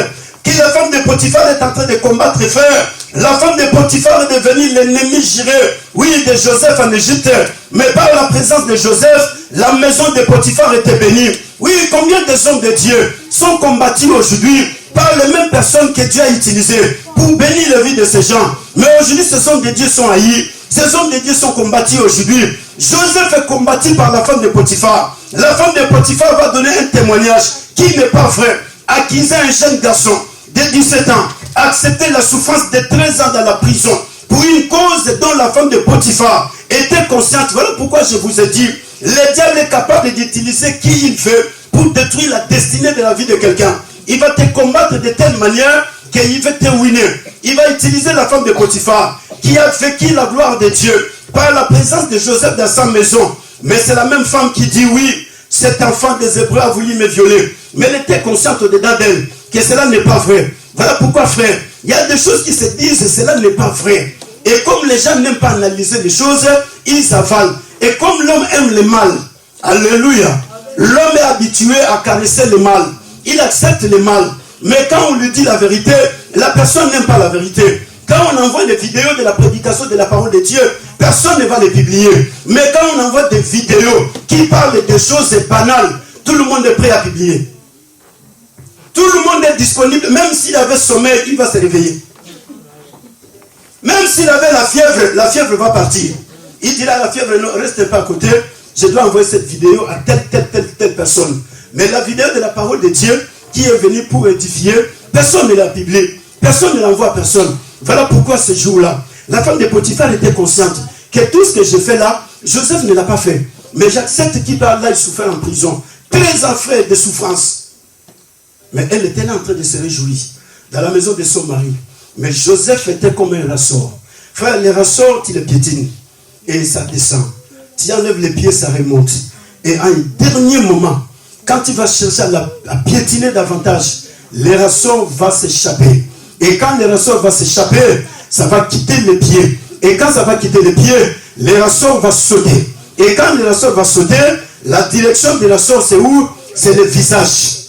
que la femme de Potiphar est en train de combattre, frère. La femme de Potiphar est devenue l'ennemi juré, oui, de Joseph en Égypte. Mais par la présence de Joseph, la maison de Potiphar était bénie. Oui, combien de hommes de Dieu sont combattus aujourd'hui par les mêmes personnes que Dieu a utilisées pour bénir la vie de ces gens. Mais aujourd'hui, ces hommes de Dieu sont haïs. Ces hommes de Dieu sont combattus aujourd'hui. Joseph est combattu par la femme de Potiphar. La femme de Potiphar va donner un témoignage qui n'est pas vrai. Accuser un jeune garçon de 17 ans, accepter la souffrance de 13 ans dans la prison pour une cause dont la femme de Potiphar était consciente. Voilà pourquoi je vous ai dit, le diable est capable d'utiliser qui il veut pour détruire la destinée de la vie de quelqu'un. Il va te combattre de telle manière qu'il va te ruiner. Il va utiliser la femme de Potiphar qui a vécu la gloire de Dieu par la présence de Joseph dans sa maison. Mais c'est la même femme qui dit oui, cet enfant des Hébreux a voulu me violer. Mais elle était consciente au-dedans d'elle que cela n'est pas vrai. Voilà pourquoi, frère, il y a des choses qui se disent et cela n'est pas vrai. Et comme les gens n'aiment pas analyser les choses, ils avalent. Et comme l'homme aime le mal, alléluia, l'homme est habitué à caresser le mal. Il accepte le mal. Mais quand on lui dit la vérité, la personne n'aime pas la vérité. Quand on envoie des vidéos de la prédication de la parole de Dieu, personne ne va les publier. Mais quand on envoie des vidéos qui parlent de choses banales, tout le monde est prêt à publier. Tout le monde est disponible. Même s'il avait sommeil, il va se réveiller. Même s'il avait la fièvre va partir. Il dira à la fièvre, non, reste pas à côté. Je dois envoyer cette vidéo à telle personne. Mais la vidéo de la parole de Dieu qui est venue pour édifier, personne ne l'a publiée. Personne ne l'envoie à personne. Voilà pourquoi ce jour-là, la femme de Potiphar était consciente que tout ce que je fais là, Joseph ne l'a pas fait. Mais j'accepte qu'il va là, il souffre en prison. 13 ans frère de souffrance. Mais elle était là en train de se réjouir dans la maison de son mari. Mais Joseph était comme un ressort. Frère, les ressorts, tu les piétines. Et ça descend. Tu enlèves les pieds, ça remonte. Et à un dernier moment, quand tu vas chercher à piétiner davantage, les ressorts vont s'échapper. Et quand les ressorts vont s'échapper, ça va quitter les pieds. Et quand ça va quitter les pieds, les ressorts vont sauter. Et quand les ressorts vont sauter, la direction des ressorts, c'est où? C'est le visage.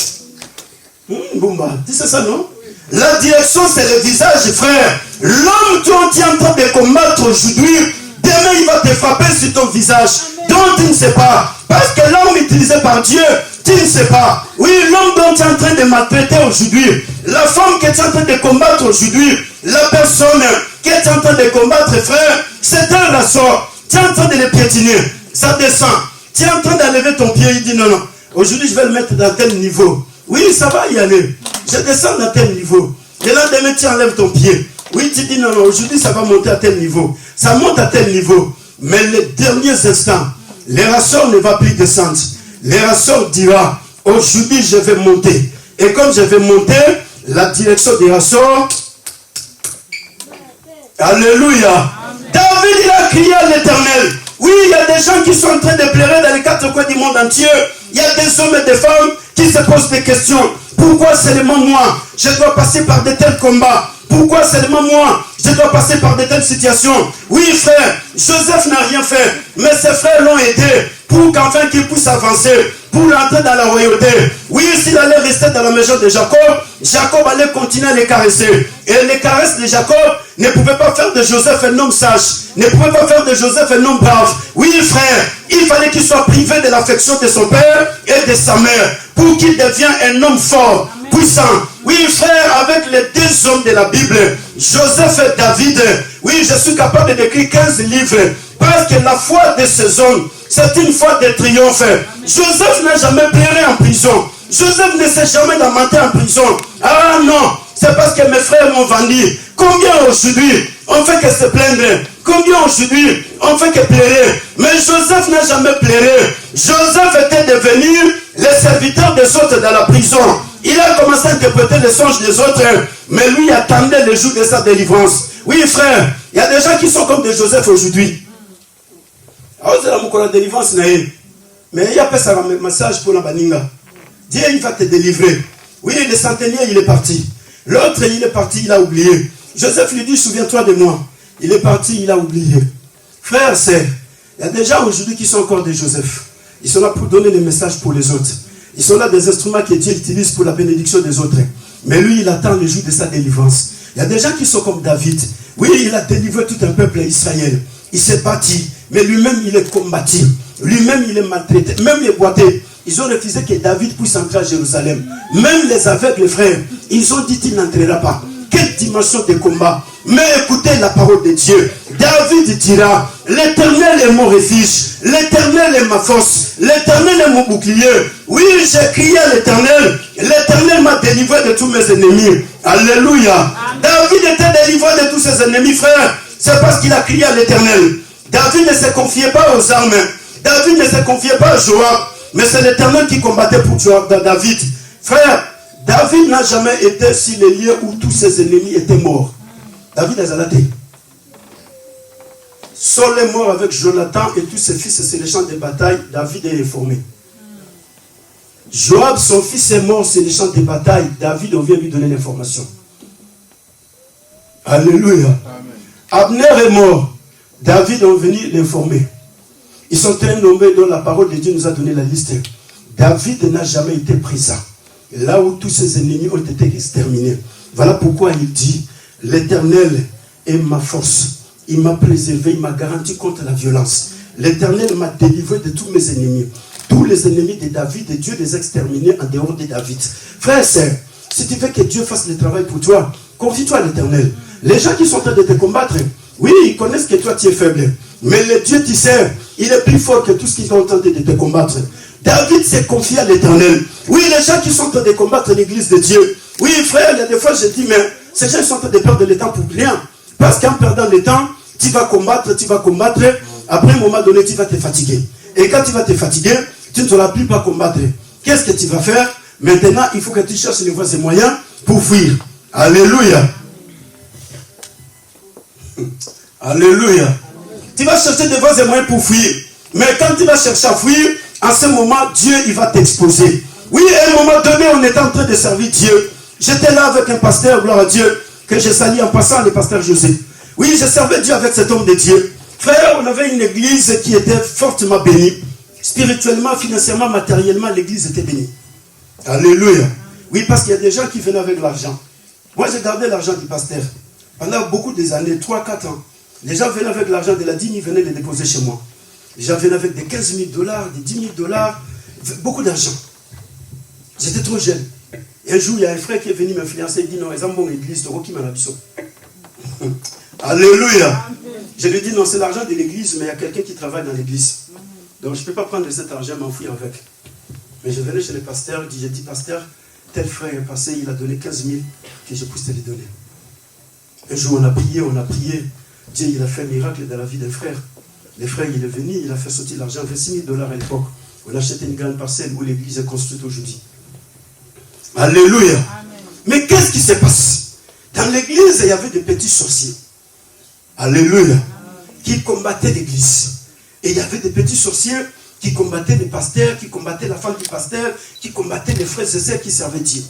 Boumba, tu sais ça, non? La direction, c'est le visage, frère. L'homme dont tu es en train de combattre aujourd'hui, demain, il va te frapper sur ton visage. Donc, tu ne sais pas. Parce que l'homme utilisé par Dieu, tu ne sais pas. Oui, l'homme dont tu es en train de maltraiter aujourd'hui, la femme que tu es en train de combattre aujourd'hui, la personne que tu es en train de combattre, frère, c'est un ressort. Tu es en train de le piétiner. Ça descend. Tu es en train d'enlever ton pied. Il dit non, non. Aujourd'hui, je vais le mettre dans tel niveau. Oui, ça va y aller. Je descends dans tel niveau. Et là, demain, tu enlèves ton pied. Oui, tu dis non, non, aujourd'hui, ça va monter à tel niveau. Ça monte à tel niveau. Mais les derniers instants, les ressorts ne vont plus descendre. Les ressorts dira, aujourd'hui, je vais monter. Et comme je vais monter, la direction des ressorts. Alléluia. David, il a crié à l'Éternel. Oui, il y a des gens qui sont en train de pleurer dans les quatre coins du monde entier. Il y a des hommes et des femmes qui se posent des questions. Pourquoi seulement moi, je dois passer par de tels combats? Pourquoi seulement moi, je dois passer par de telles situations? Oui, frère, Joseph n'a rien fait, mais ses frères l'ont aidé pour qu'enfin qu'il puisse avancer, pour entrer dans la royauté. Oui, s'il allait rester dans la maison de Jacob, Jacob allait continuer à les caresser. Et les caresses de Jacob ne pouvaient pas faire de Joseph un homme sage, ne pouvaient pas faire de Joseph un homme brave. Oui, frère, il fallait qu'il soit privé de l'affection de son père et de sa mère pour qu'il devienne un homme fort, puissant. Oui, frère, avec les deux hommes de la Bible, Joseph et David, oui, je suis capable d'écrire 15 livres parce que la foi de ces hommes, c'est une foi de triomphe. Joseph n'a jamais pleuré en prison. Joseph ne s'est jamais lamenté en prison. Ah non, c'est parce que mes frères m'ont vendu. Combien aujourd'hui on fait que se plaindre? Combien aujourd'hui on fait que pleurer? Mais Joseph n'a jamais pleuré. Joseph était devenu le serviteur des autres dans la prison. Il a commencé à interpréter les songes des autres, mais lui attendait le jour de sa délivrance. Oui, frère, il y a des gens qui sont comme des Joseph aujourd'hui. Alors, c'est la délivrance, mais il y a pas ça message pour la baninga. Dieu, il va te délivrer. Oui, le centenier, il est parti. L'autre, il est parti, il a oublié. Joseph lui dit, souviens-toi de moi. Il est parti, il a oublié. Frère, c'est, il y a des gens aujourd'hui qui sont encore des Joseph. Ils sont là pour donner des messages pour les autres. Ils sont là des instruments que Dieu utilise pour la bénédiction des autres. Mais lui, il attend le jour de sa délivrance. Il y a des gens qui sont comme David. Oui, il a délivré tout un peuple Israël. Il s'est battu. Mais lui-même, il est combattu. Lui-même, il est maltraité. Même les boités, ils ont refusé que David puisse entrer à Jérusalem. Même les aveugles, frères, ils ont dit qu'il n'entrera pas. Quelle dimension de combat. Mais écoutez la parole de Dieu. David dira, l'Éternel est mon refuge, l'Éternel est ma force, l'Éternel est mon bouclier. Oui, j'ai crié à l'Éternel, l'Éternel m'a délivré de tous mes ennemis. Alléluia. Amen. David était délivré de tous ses ennemis, frère. C'est parce qu'il a crié à l'Éternel. David ne se confiait pas aux armes. David ne se confiait pas à Joab. Mais c'est l'Éternel qui combattait pour David. Frère, David n'a jamais été sur les lieux où tous ses ennemis étaient morts. David a zalaté. Saul est mort avec Jonathan et tous ses fils sur les champs de bataille. David est informé. Joab, son fils, est mort sur les champs de bataille. David vient lui donner l'information. Alléluia. Amen. Abner est mort. David est venu l'informer. Ils sont très nombreux dont la parole de Dieu nous a donné la liste. David n'a jamais été présent là où tous ses ennemis ont été exterminés. Voilà pourquoi il dit, l'Éternel est ma force. Il m'a préservé, il m'a garanti contre la violence. L'Éternel m'a délivré de tous mes ennemis. Tous les ennemis de David, et Dieu les a exterminés en dehors de David. Frère et sœur, si tu veux que Dieu fasse le travail pour toi, confie-toi à l'Éternel. Les gens qui sont en train de te combattre, oui, ils connaissent que toi tu es faible. Mais le Dieu qui sert, il est plus fort que tout ce qui est en train de te combattre. David s'est confié à l'Éternel. Oui, les gens qui sont en train de combattre l'église de Dieu. Oui, frère, il y a des fois je dis, mais Ces gens sont en train de perdre le temps pour rien. Parce qu'en perdant le temps, tu vas combattre. Après un moment donné, tu vas te fatiguer. Et quand tu vas te fatiguer, tu ne sauras plus pas combattre. Qu'est-ce que tu vas faire? Maintenant, il faut que tu cherches les voies et moyens pour fuir. Alléluia. Alléluia. Tu vas chercher des voies et moyens pour fuir. Mais quand tu vas chercher à fuir, en ce moment, Dieu, il va t'exposer. Oui, à un moment donné, on était en train de servir Dieu. J'étais là avec un pasteur, gloire à Dieu, que je salue en passant, le pasteur José. Oui, je servais Dieu avec cet homme de Dieu. Frère, on avait une église qui était fortement bénie. Spirituellement, financièrement, matériellement, l'église était bénie. Alléluia. Oui, parce qu'il y a des gens qui venaient avec l'argent. Moi, j'ai gardé l'argent du pasteur. Pendant beaucoup des années, 3-4 ans. Les gens venaient avec l'argent de la dîme, ils venaient les déposer chez moi. Les gens venaient avec des 15 000 $, des 10 000 $, beaucoup d'argent. J'étais trop jeune. Et un jour, il y a un frère qui est venu m'influencer, il dit non, ils ont bon église, c'est qui m'a Alléluia. Je lui ai dit non, c'est l'argent de l'église, mais il y a quelqu'un qui travaille dans l'église. Donc je ne peux pas prendre cet argent et m'enfuir avec. Mais je venais chez le pasteur, j'ai dit pasteur, tel frère est passé, il a donné 15 000 que je puisse te les donner. Un jour, on a prié. Dieu, il a fait un miracle dans la vie d'un frère. Le frère, il est venu, il a fait sortir l'argent, 26 000 $ à l'époque. On a acheté une grande parcelle où l'église est construite aujourd'hui. Alléluia. Amen. Mais qu'est-ce qui se passe? Dans l'église, il y avait des petits sorciers. Alléluia. Amen. Qui combattaient l'église. Et il y avait des petits sorciers qui combattaient les pasteurs, qui combattaient la femme du pasteur, qui combattaient les frères et sœurs qui servaient Dieu.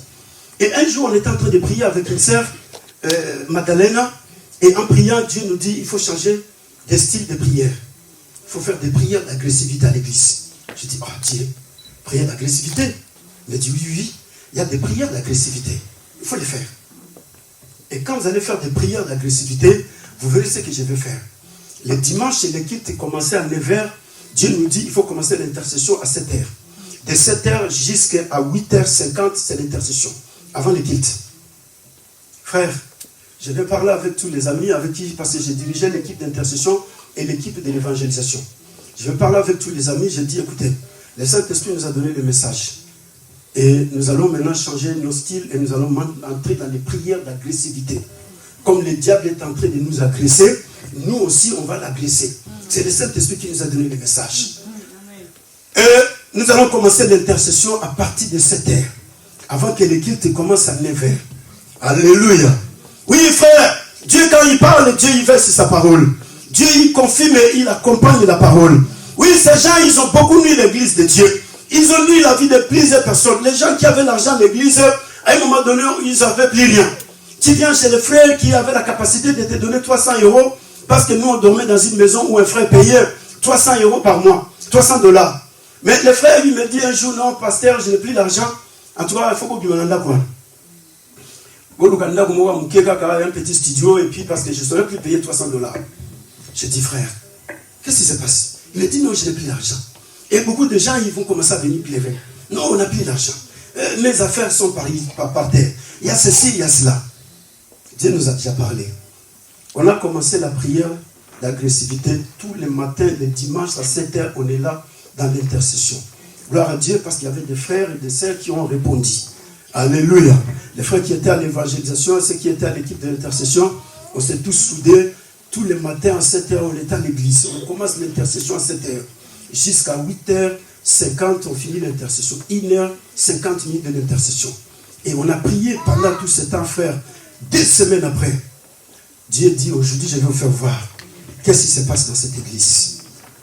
Et un jour, on était en train de prier avec une sœur, Madalena, et en priant, Dieu nous dit, il faut changer de style de prière. Il faut faire des prières d'agressivité à l'église. Je dis, Dieu, prière d'agressivité? Il me dit, oui, il y a des prières d'agressivité. Il faut les faire. Et quand vous allez faire des prières d'agressivité, vous verrez ce que je vais faire. Le dimanche, l'équipe est commencé à 9h. Dieu nous dit, il faut commencer l'intercession à 7h. De 7h jusqu'à 8h50, c'est l'intercession. Avant le culte. Frère, je vais parler avec tous les amis avec qui, parce que j'ai dirigé l'équipe d'intercession et l'équipe de l'évangélisation. Je vais parler avec tous les amis, j'ai dit, écoutez, le Saint-Esprit nous a donné le message. Et nous allons maintenant changer nos styles et nous allons entrer dans les prières d'agressivité. Comme le diable est en train de nous agresser, nous aussi on va l'agresser. C'est le Saint-Esprit qui nous a donné le message. Et nous allons commencer l'intercession à partir de 7h. Avant que le culte commence à 9h. Alléluia. Oui frère, Dieu quand il parle, Dieu il verse sa parole. Dieu il confirme et il accompagne la parole. Oui, ces gens ils ont beaucoup nui l'église de Dieu. Ils ont nui la vie de plusieurs personnes. Les gens qui avaient l'argent de l'église, à un moment donné, ils n'avaient plus rien. Tu viens chez le frère qui avait la capacité de te donner 300 €, parce que nous on dormait dans une maison où un frère payait 300 € par mois, 300 $. Mais le frère il me dit un jour, non pasteur, je n'ai plus d'argent. En tout cas, il faut que tu me l'endes quoi. Un petit studio et puis parce que je ne saurais plus payer 300 $. Je dis frère, qu'est-ce qui se passe? Il me dit non, je n'ai plus d'argent. Et beaucoup de gens ils vont commencer à venir pleurer. Non, on n'a plus d'argent. Mes affaires sont par terre. Il y a ceci, il y a cela. Dieu nous a déjà parlé. On a commencé la prière d'agressivité tous les matins, les dimanches à 7h, on est là dans l'intercession. Gloire à Dieu parce qu'il y avait des frères et des sœurs qui ont répondu. Alléluia. Les frères qui étaient à l'évangélisation, ceux qui étaient à l'équipe de l'intercession, on s'est tous soudés. Tous les matins à 7h, on est à l'église. On commence l'intercession à 7h. Jusqu'à 8h50, on finit l'intercession. 1h50 minutes de l'intercession. Et on a prié pendant tout ce temps, frère. 2 semaines après, Dieu dit, aujourd'hui, je vais vous faire voir qu'est-ce qui se passe dans cette église.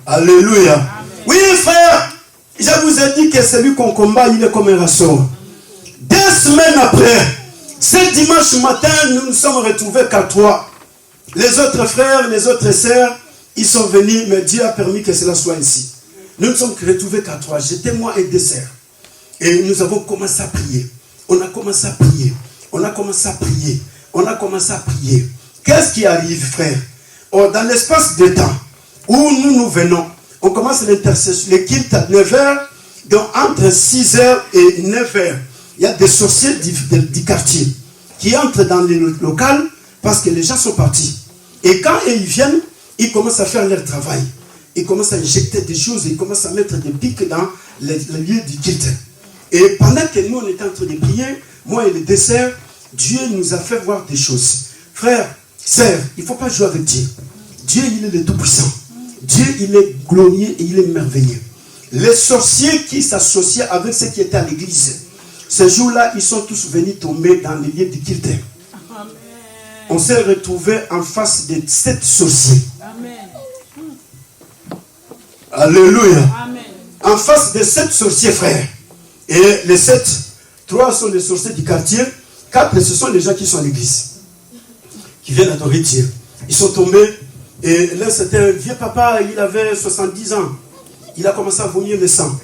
Alléluia. Amen. Oui, frère, je vous ai dit que celui qu'on combat, il est comme un ressort. 2 semaines après, ce dimanche matin, nous nous sommes retrouvés qu'à 3. Les autres frères, les autres sœurs, ils sont venus, mais Dieu a permis que cela soit ici. Nous ne sommes retrouvés qu'à 3. J'étais moi et 2 sœurs. Et nous avons commencé à prier. On a commencé à prier. On a commencé à prier. On a commencé à prier. Qu'est-ce qui arrive, frère? Dans l'espace de temps où nous venons, on commence l'intercession, le culte à 9h, donc entre 6h et 9h, il y a des sorciers du quartier qui entrent dans les locales parce que les gens sont partis. Et quand ils viennent, ils commencent à faire leur travail. Ils commencent à injecter des choses, ils commencent à mettre des pics dans le lieu du culte. Et pendant que nous, on était en train de prier, moi et les 2 sœurs, Dieu nous a fait voir des choses. Frère, sœur, il ne faut pas jouer avec Dieu. Dieu, il est le Tout-Puissant. Dieu, il est glorieux et il est merveilleux. Les sorciers qui s'associaient avec ceux qui étaient à l'église, ce jour-là, ils sont tous venus tomber dans les lieux du culte. On s'est retrouvés en face de 7 sorciers. Amen. Alléluia. Amen. En face de 7 sorciers, frères. Et les 7, 3 sont les sorciers du quartier, 4, ce sont les gens qui sont à l'église, qui viennent adorer Dieu. Ils sont tombés, et là c'était un vieux papa, il avait 70 ans. Il a commencé à vomir le sang.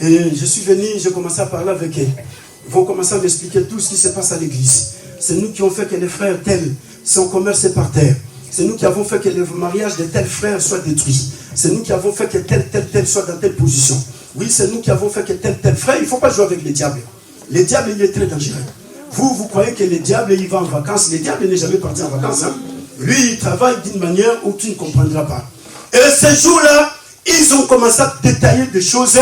Et je suis venu, j'ai commencé à parler avec eux. Ils vont commencer à m'expliquer tout ce qui se passe à l'église. C'est nous qui avons fait que les frères tels, son commerce est par terre. C'est nous qui avons fait que le mariage de tels frères soit détruit. C'est nous qui avons fait que tel soit dans telle position. Oui, c'est nous qui avons fait que tel frère. Il ne faut pas jouer avec les diables. Le diable, il est très dangereux. Vous croyez que le diable, il va en vacances. Le diable n'est jamais parti en vacances. Hein? Lui, il travaille d'une manière où tu ne comprendras pas. Et ce jour-là, ils ont commencé à détailler des choses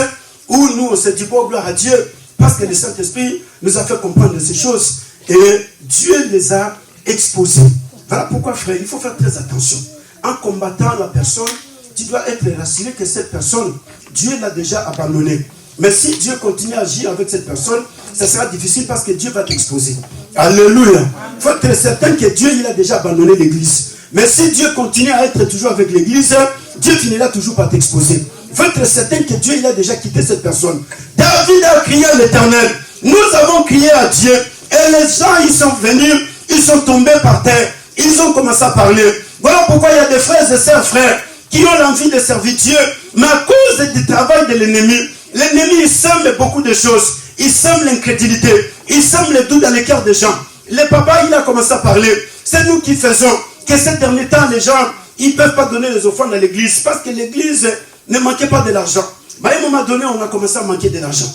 où nous, on s'est dit, bon, gloire à Dieu, parce que le Saint-Esprit nous a fait comprendre ces choses. Et Dieu les a exposés. Voilà pourquoi, frère, il faut faire très attention. En combattant la personne, tu dois être rassuré que cette personne, Dieu l'a déjà abandonnée. Mais si Dieu continue à agir avec cette personne, ça sera difficile parce que Dieu va t'exposer. Alléluia. Il faut être certain que Dieu, il a déjà abandonné l'église. Mais si Dieu continue à être toujours avec l'église, Dieu finira toujours par t'exposer. Il faut être certain que Dieu, il a déjà quitté cette personne. David a crié à l'Éternel. Nous avons crié à Dieu. Et les gens, ils sont venus, ils sont tombés par terre. Ils ont commencé à parler. Voilà pourquoi il y a des frères et sœurs, frères, qui ont l'envie de servir Dieu. Mais à cause du travail de l'ennemi, il sème beaucoup de choses. Il sème l'incrédulité. Il sème le doute dans les cœurs des gens. Le papa, il a commencé à parler. C'est nous qui faisons que ces derniers temps, les gens, ils ne peuvent pas donner les offrandes à l'église. Parce que l'église ne manquait pas de l'argent. Mais à un moment donné, on a commencé à manquer de l'argent.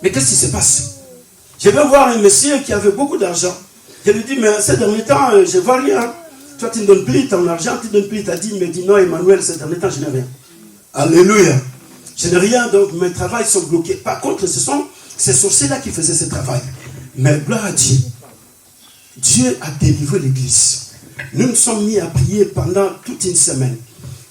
Mais qu'est-ce qui se passe? Je vais voir un monsieur qui avait beaucoup d'argent. Je lui dis, mais ces derniers temps, je ne vois rien. Toi, tu ne donnes plus ton argent, tu ne donnes plus ta dîme. Il me dit, non, Emmanuel, ces derniers temps, je n'ai rien. Alléluia. Je n'ai rien, donc mes travails sont bloqués. Par contre, ce sont ces sorciers-là qui faisaient ce travail. Mais gloire à Dieu. Dieu a délivré l'église. Nous nous sommes mis à prier pendant toute une semaine.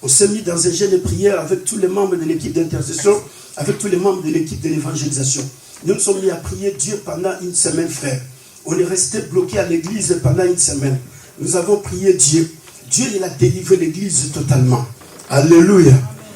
On s'est mis dans un jeûne de prière avec tous les membres de l'équipe d'intercession, avec tous les membres de l'équipe de l'évangélisation. Nous nous sommes mis à prier Dieu pendant une semaine, frère. On est resté bloqué à l'église pendant une semaine. Nous avons prié Dieu. Dieu, il a délivré l'église totalement. Alléluia.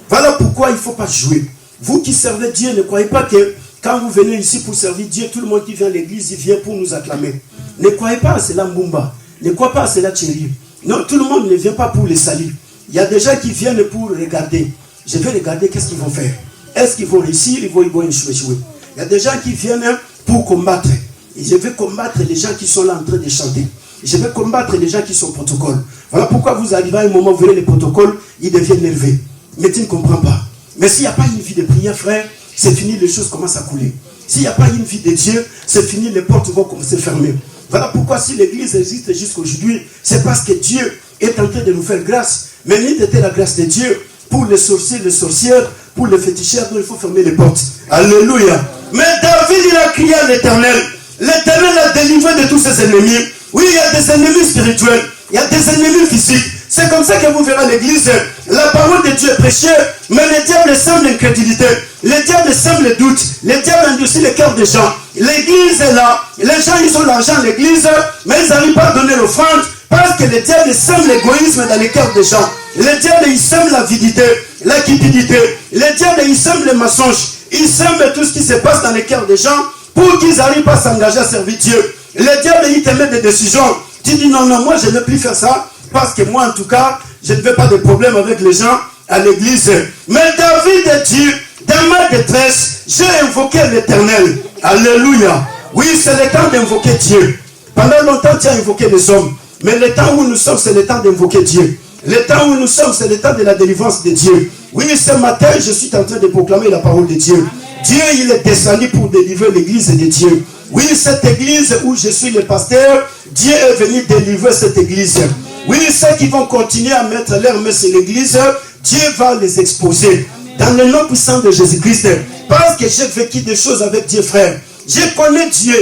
Voilà pourquoi il ne faut pas jouer. Vous qui servez Dieu, ne croyez pas que quand vous venez ici pour servir Dieu, tout le monde qui vient à l'église, il vient pour nous acclamer. Ne croyez pas à cela Mbumba. Ne croyez pas à cela Thierry. Non, tout le monde ne vient pas pour les saluts. Il y a des gens qui viennent pour regarder. Je vais regarder qu'est-ce qu'ils vont faire. Est-ce qu'ils vont réussir, ils vont échouer. Il y a des gens qui viennent pour combattre. Et je vais combattre les gens qui sont là en train de chanter. Je vais combattre les gens qui sont protocole. Voilà pourquoi vous arrivez à un moment où vous voyez les protocoles, ils deviennent nerveux. Mais tu ne comprends pas. Mais s'il n'y a pas une vie de prière, frère, c'est fini, les choses commencent à couler. S'il n'y a pas une vie de Dieu, c'est fini, les portes vont commencer à fermer. Voilà pourquoi si l'église existe jusqu'aujourd'hui, c'est parce que Dieu est en train de nous faire grâce. Mais il était la grâce de Dieu pour les sorciers, les sorcières, pour les féticheurs, dont il faut fermer les portes. Alléluia. Mais David, il a crié à l'Éternel. L'Éternel l'a délivré de tous ses ennemis. Oui, il y a des ennemis spirituels. Il y a des ennemis physiques. C'est comme ça que vous verrez l'église. La parole de Dieu est prêchée, mais le diable sème l'incrédulité. Le diable sème le doute. Le diable endurcit le cœur des gens. L'église est là. Les gens, ils ont l'argent à l'église, mais ils n'arrivent pas à donner l'offrande parce que le diable sème l'égoïsme dans les cœurs des gens. Le diable, il sème l'avidité, la cupidité. Le diable, il sème les mensonges. Il sème tout ce qui se passe dans les cœurs des gens pour qu'ils n'arrivent pas à s'engager à servir Dieu. Le diable, il te met des décisions. Tu dis non, moi je ne veux plus faire ça. Parce que moi, en tout cas, je ne veux pas de problème avec les gens à l'église. Mais David dit, dans ma détresse, j'ai invoqué l'Éternel. Alléluia. Oui, c'est le temps d'invoquer Dieu. Pendant longtemps, tu as invoqué les hommes. Mais le temps où nous sommes, c'est le temps d'invoquer Dieu. Le temps où nous sommes, c'est le temps de la délivrance de Dieu. Oui, ce matin, je suis en train de proclamer la parole de Dieu. Amen. Dieu, il est descendu pour délivrer l'église de Dieu. Oui, cette église où je suis le pasteur, Dieu est venu délivrer cette église. Amen. Oui, ceux qui vont continuer à mettre leurs mains sur l'église, Dieu va les exposer. Amen. Dans le nom puissant de Jésus-Christ. Parce que j'ai vécu des choses avec Dieu, frère. Je connais Dieu.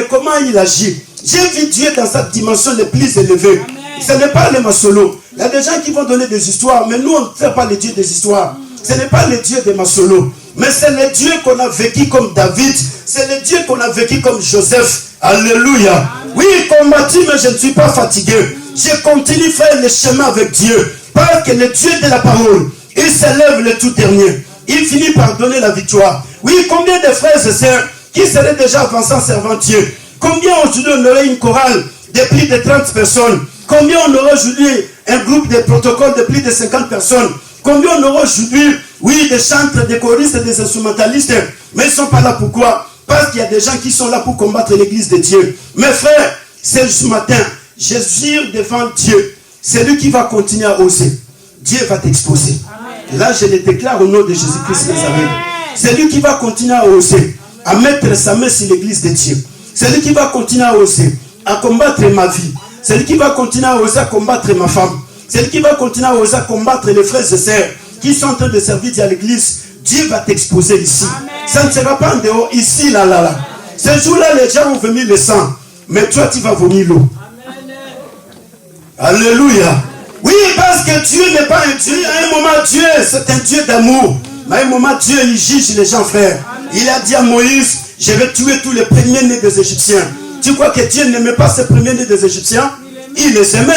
comment il agit. J'ai vu Dieu dans sa dimension les plus élevée. Amen. Ce n'est pas les Masolo. Il y a des gens qui vont donner des histoires, mais nous on ne fait pas le Dieu des histoires. Ce n'est pas le Dieu des Masolo, mais c'est le Dieu qu'on a vécu comme David. C'est le Dieu qu'on a vécu comme Joseph. Alléluia. Amen. Oui, combattu, mais je ne suis pas fatigué. Je continue à faire le chemin avec Dieu. Parce que le Dieu de la parole, il s'élève le tout dernier. Il finit par donner la victoire. Oui, combien de frères et sœurs qui seraient déjà avancés en servant Dieu? Combien aujourd'hui on aurait une chorale de plus de 30 personnes? Combien on aurait aujourd'hui un groupe de protocoles de plus de 50 personnes? Combien on aurait aujourd'hui, oui, des chantres, des choristes, des instrumentalistes? Mais ils ne sont pas là pourquoi? Parce qu'il y a des gens qui sont là pour combattre l'église de Dieu. Mes frères, c'est ce matin, je jure devant Dieu, c'est lui qui va continuer à oser. Dieu va t'exposer. Là, je le déclare au nom de Jésus-Christ Nazareth. C'est lui qui va continuer à oser, à mettre sa main sur l'église de Dieu. C'est lui qui va continuer à oser, à combattre ma vie. C'est lui qui va continuer à oser à combattre ma femme. C'est lui qui va continuer à oser à combattre les frères et sœurs qui sont en train de servir à l'église. Dieu va t'exposer ici. Amen. Ça ne sera pas en dehors, ici, là, là, là. Ce jour-là, les gens vont vomir le sang. Mais toi, tu vas vomir l'eau. Alléluia. Oui, parce que Dieu n'est pas un Dieu. À un moment, Dieu, c'est un Dieu d'amour. Mais à un moment, Dieu, il juge les gens, frère. Il a dit à Moïse, je vais tuer tous les premiers-nés des Égyptiens. Tu crois que Dieu n'aimait pas ces premiers-nés des Égyptiens? Il les aimait.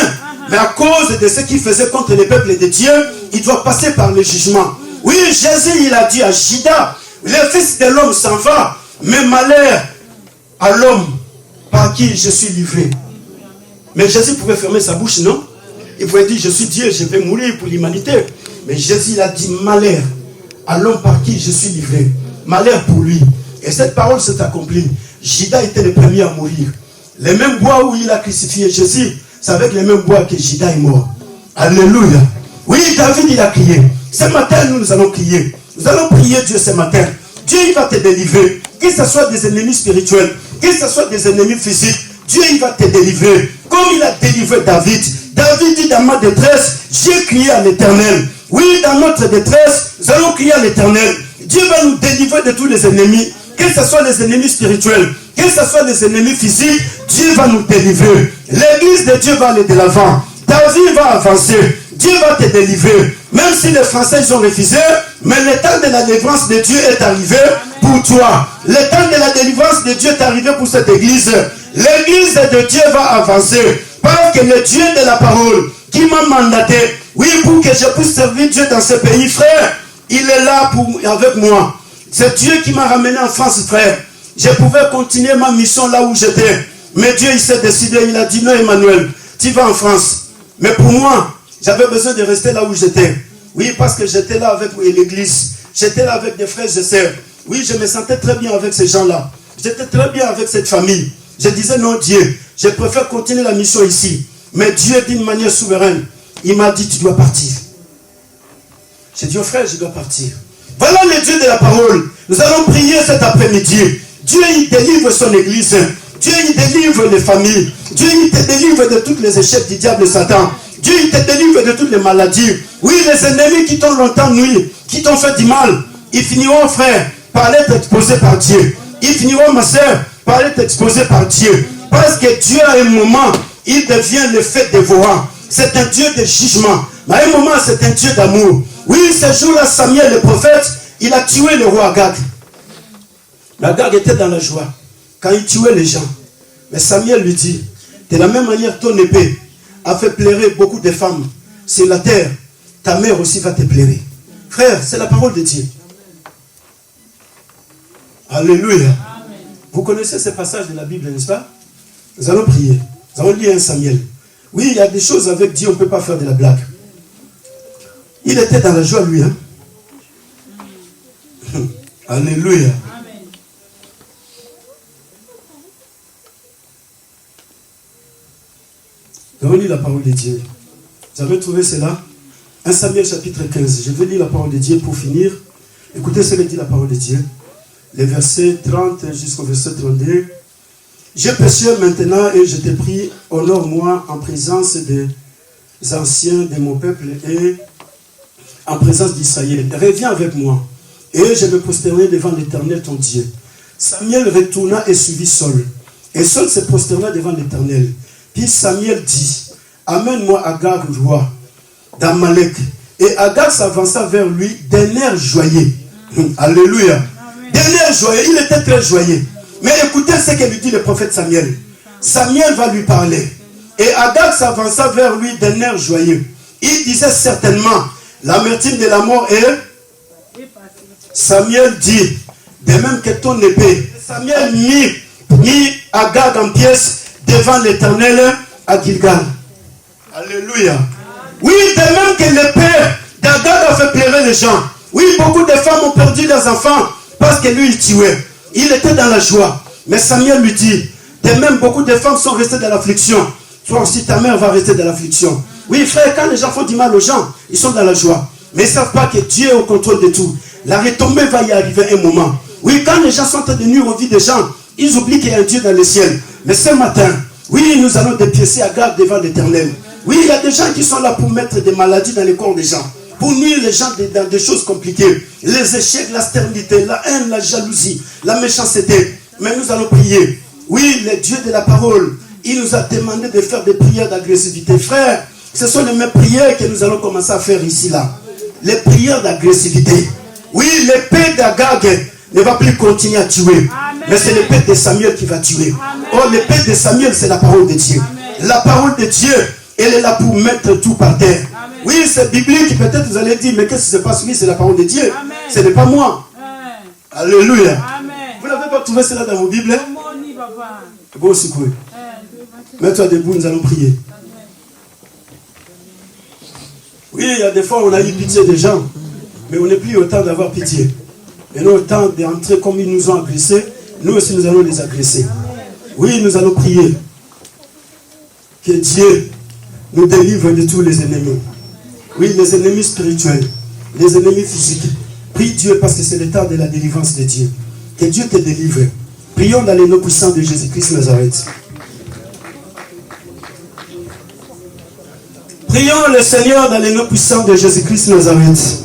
Mais à cause de ce qu'il faisait contre les peuples de Dieu, il doit passer par le jugement. Oui, Jésus, il a dit à Judas, le Fils de l'homme s'en va, mais malheur à l'homme par qui je suis livré. Mais Jésus pouvait fermer sa bouche, non? Il pouvait dire, je suis Dieu, je vais mourir pour l'humanité. Mais Jésus, il a dit, malheur à l'homme par qui je suis livré. Malheur pour lui. Et cette parole s'est accomplie. Judas était le premier à mourir. Les mêmes bois où il a crucifié Jésus, c'est avec les mêmes bois que Judas est mort. Alléluia. Oui, David, il a crié. Ce matin, nous allons crier. Nous allons prier Dieu ce matin. Dieu, il va te délivrer. Que ce soit des ennemis spirituels, que ce soit des ennemis physiques, Dieu, il va te délivrer. Comme il a délivré David. David dit, dans ma détresse, j'ai crié à l'Éternel. Oui, dans notre détresse, nous allons crier à l'Éternel. Dieu va nous délivrer de tous les ennemis. Que ce soit les ennemis spirituels, que ce soit les ennemis physiques, Dieu va nous délivrer. L'église de Dieu va aller de l'avant. Ta vie va avancer. Dieu va te délivrer. Même si les Français ils ont refusé, mais le temps de la délivrance de Dieu est arrivé pour toi. Le temps de la délivrance de Dieu est arrivé pour cette église. L'église de Dieu va avancer. Parce que le Dieu de la parole qui m'a mandaté, oui, pour que je puisse servir Dieu dans ce pays, frère, il est là avec moi. C'est Dieu qui m'a ramené en France, frère. Je pouvais continuer ma mission là où j'étais. Mais Dieu, il s'est décidé, il a dit, non, Emmanuel, tu vas en France. Mais pour moi, j'avais besoin de rester là où j'étais. Oui, parce que j'étais là avec l'église. J'étais là avec des frères et sœurs. Oui, je me sentais très bien avec ces gens-là. J'étais très bien avec cette famille. Je disais, non, Dieu, je préfère continuer la mission ici. Mais Dieu, d'une manière souveraine, il m'a dit, tu dois partir. J'ai dit, oh frère, je dois partir. Voilà le Dieu de la parole. Nous allons prier cet après-midi. Dieu, il délivre son église. Dieu, il délivre les familles. Dieu, il te délivre de tous les échecs du diable Satan. Dieu, il te délivre de toutes les maladies. Oui, les ennemis qui t'ont longtemps nuit, qui t'ont fait du mal, ils finiront, frère, par être exposés par Dieu. Ils finiront, ma soeur, par être exposés par Dieu. Parce que Dieu, à un moment, il devient le fait dévorant. C'est un Dieu de jugement. Mais à un moment, c'est un Dieu d'amour. Oui, ce jour-là, Samuel, le prophète, il a tué le roi Agag. Agag était dans la joie quand il tuait les gens. Mais Samuel lui dit, de la même manière, ton épée a fait pleurer beaucoup de femmes sur la terre. Ta mère aussi va te pleurer. Frère, c'est la parole de Dieu. Alléluia. Amen. Vous connaissez ce passage de la Bible, n'est-ce pas? Nous allons prier. Nous allons lire un Samuel. Oui, il y a des choses avec Dieu, on ne peut pas faire de la blague. Il était dans la joie, lui. Hein? Alléluia. Amen. Nous allons lire la parole de Dieu. Vous avez trouvé cela? 1 Samuel chapitre 15. Je vais lire la parole de Dieu pour finir. Écoutez ce que dit la parole de Dieu. Les versets 30 jusqu'au verset 32. Je péchais maintenant et je t'ai pris, honore-moi en présence des anciens de mon peuple et en présence d'Israël. Reviens avec moi et je me prosternerai devant l'Éternel ton Dieu. Samuel retourna et suivit Saul. Et Saul se prosterna devant l'Éternel. Puis Samuel dit, amène-moi Agag, roi d'Amalek. Et Agag s'avança vers lui d'un air joyeux. Alléluia. D'un air joyeux, il était très joyeux. Mais écoutez ce que lui dit le prophète Samuel. Samuel va lui parler. Et Agag s'avança vers lui d'un air joyeux. Il disait certainement, l'amertume de la mort est... Samuel dit, de même que ton épée. Samuel mit Agag en pièces devant l'Éternel à Gilgal. Alléluia. Oui, de même que l'épée d'Agag a fait pleurer les gens. Oui, beaucoup de femmes ont perdu leurs enfants parce que lui, il tuait. Il était dans la joie. Mais Samuel lui dit, de même, beaucoup de femmes sont restées dans l'affliction. Toi aussi, ta mère va rester dans l'affliction. Oui, frère, quand les gens font du mal aux gens, ils sont dans la joie. Mais ils ne savent pas que Dieu est au contrôle de tout. La retombée va y arriver un moment. Oui, quand les gens sont en train de nuire aux vies des gens, ils oublient qu'il y a un Dieu dans le ciel. Mais ce matin, oui, nous allons dépiécer Agag devant l'Éternel. Oui, il y a des gens qui sont là pour mettre des maladies dans les corps des gens. Pour nuire les gens dans des choses compliquées. Les échecs, la stérilité, la haine, la jalousie, la méchanceté. Mais nous allons prier. Oui, le Dieu de la parole, il nous a demandé de faire des prières d'agressivité. Frère, ce sont les mêmes prières que nous allons commencer à faire ici, là. Les prières d'agressivité. Oui, l'épée d'Agag ne va plus continuer à tuer. Amen. Mais c'est l'épée de Samuel qui va tuer. Amen. Oh, l'épée de Samuel, c'est la parole de Dieu. Amen. La parole de Dieu, elle est là pour mettre tout par terre. Amen. Oui, c'est biblique. Peut-être vous allez dire, mais qu'est-ce qui se passe? Oui, c'est la parole de Dieu. Amen. Ce n'est pas moi. Amen. Alléluia. Amen. Vous n'avez pas trouvé cela dans vos Bibles? Bon, aussi, oui. Mets-toi debout, nous allons prier. Oui, il y a des fois, on a eu pitié des gens, mais on n'est plus au temps d'avoir pitié. Et nous, au temps d'entrer comme ils nous ont agressés, nous aussi, nous allons les agresser. Oui, nous allons prier que Dieu nous délivre de tous les ennemis. Oui, les ennemis spirituels, les ennemis physiques. Prie Dieu parce que c'est le temps de la délivrance de Dieu. Que Dieu te délivre. Prions dans les noms puissants de Jésus-Christ Nazareth. Prions le Seigneur dans les noms puissants de Jésus-Christ Nazareth.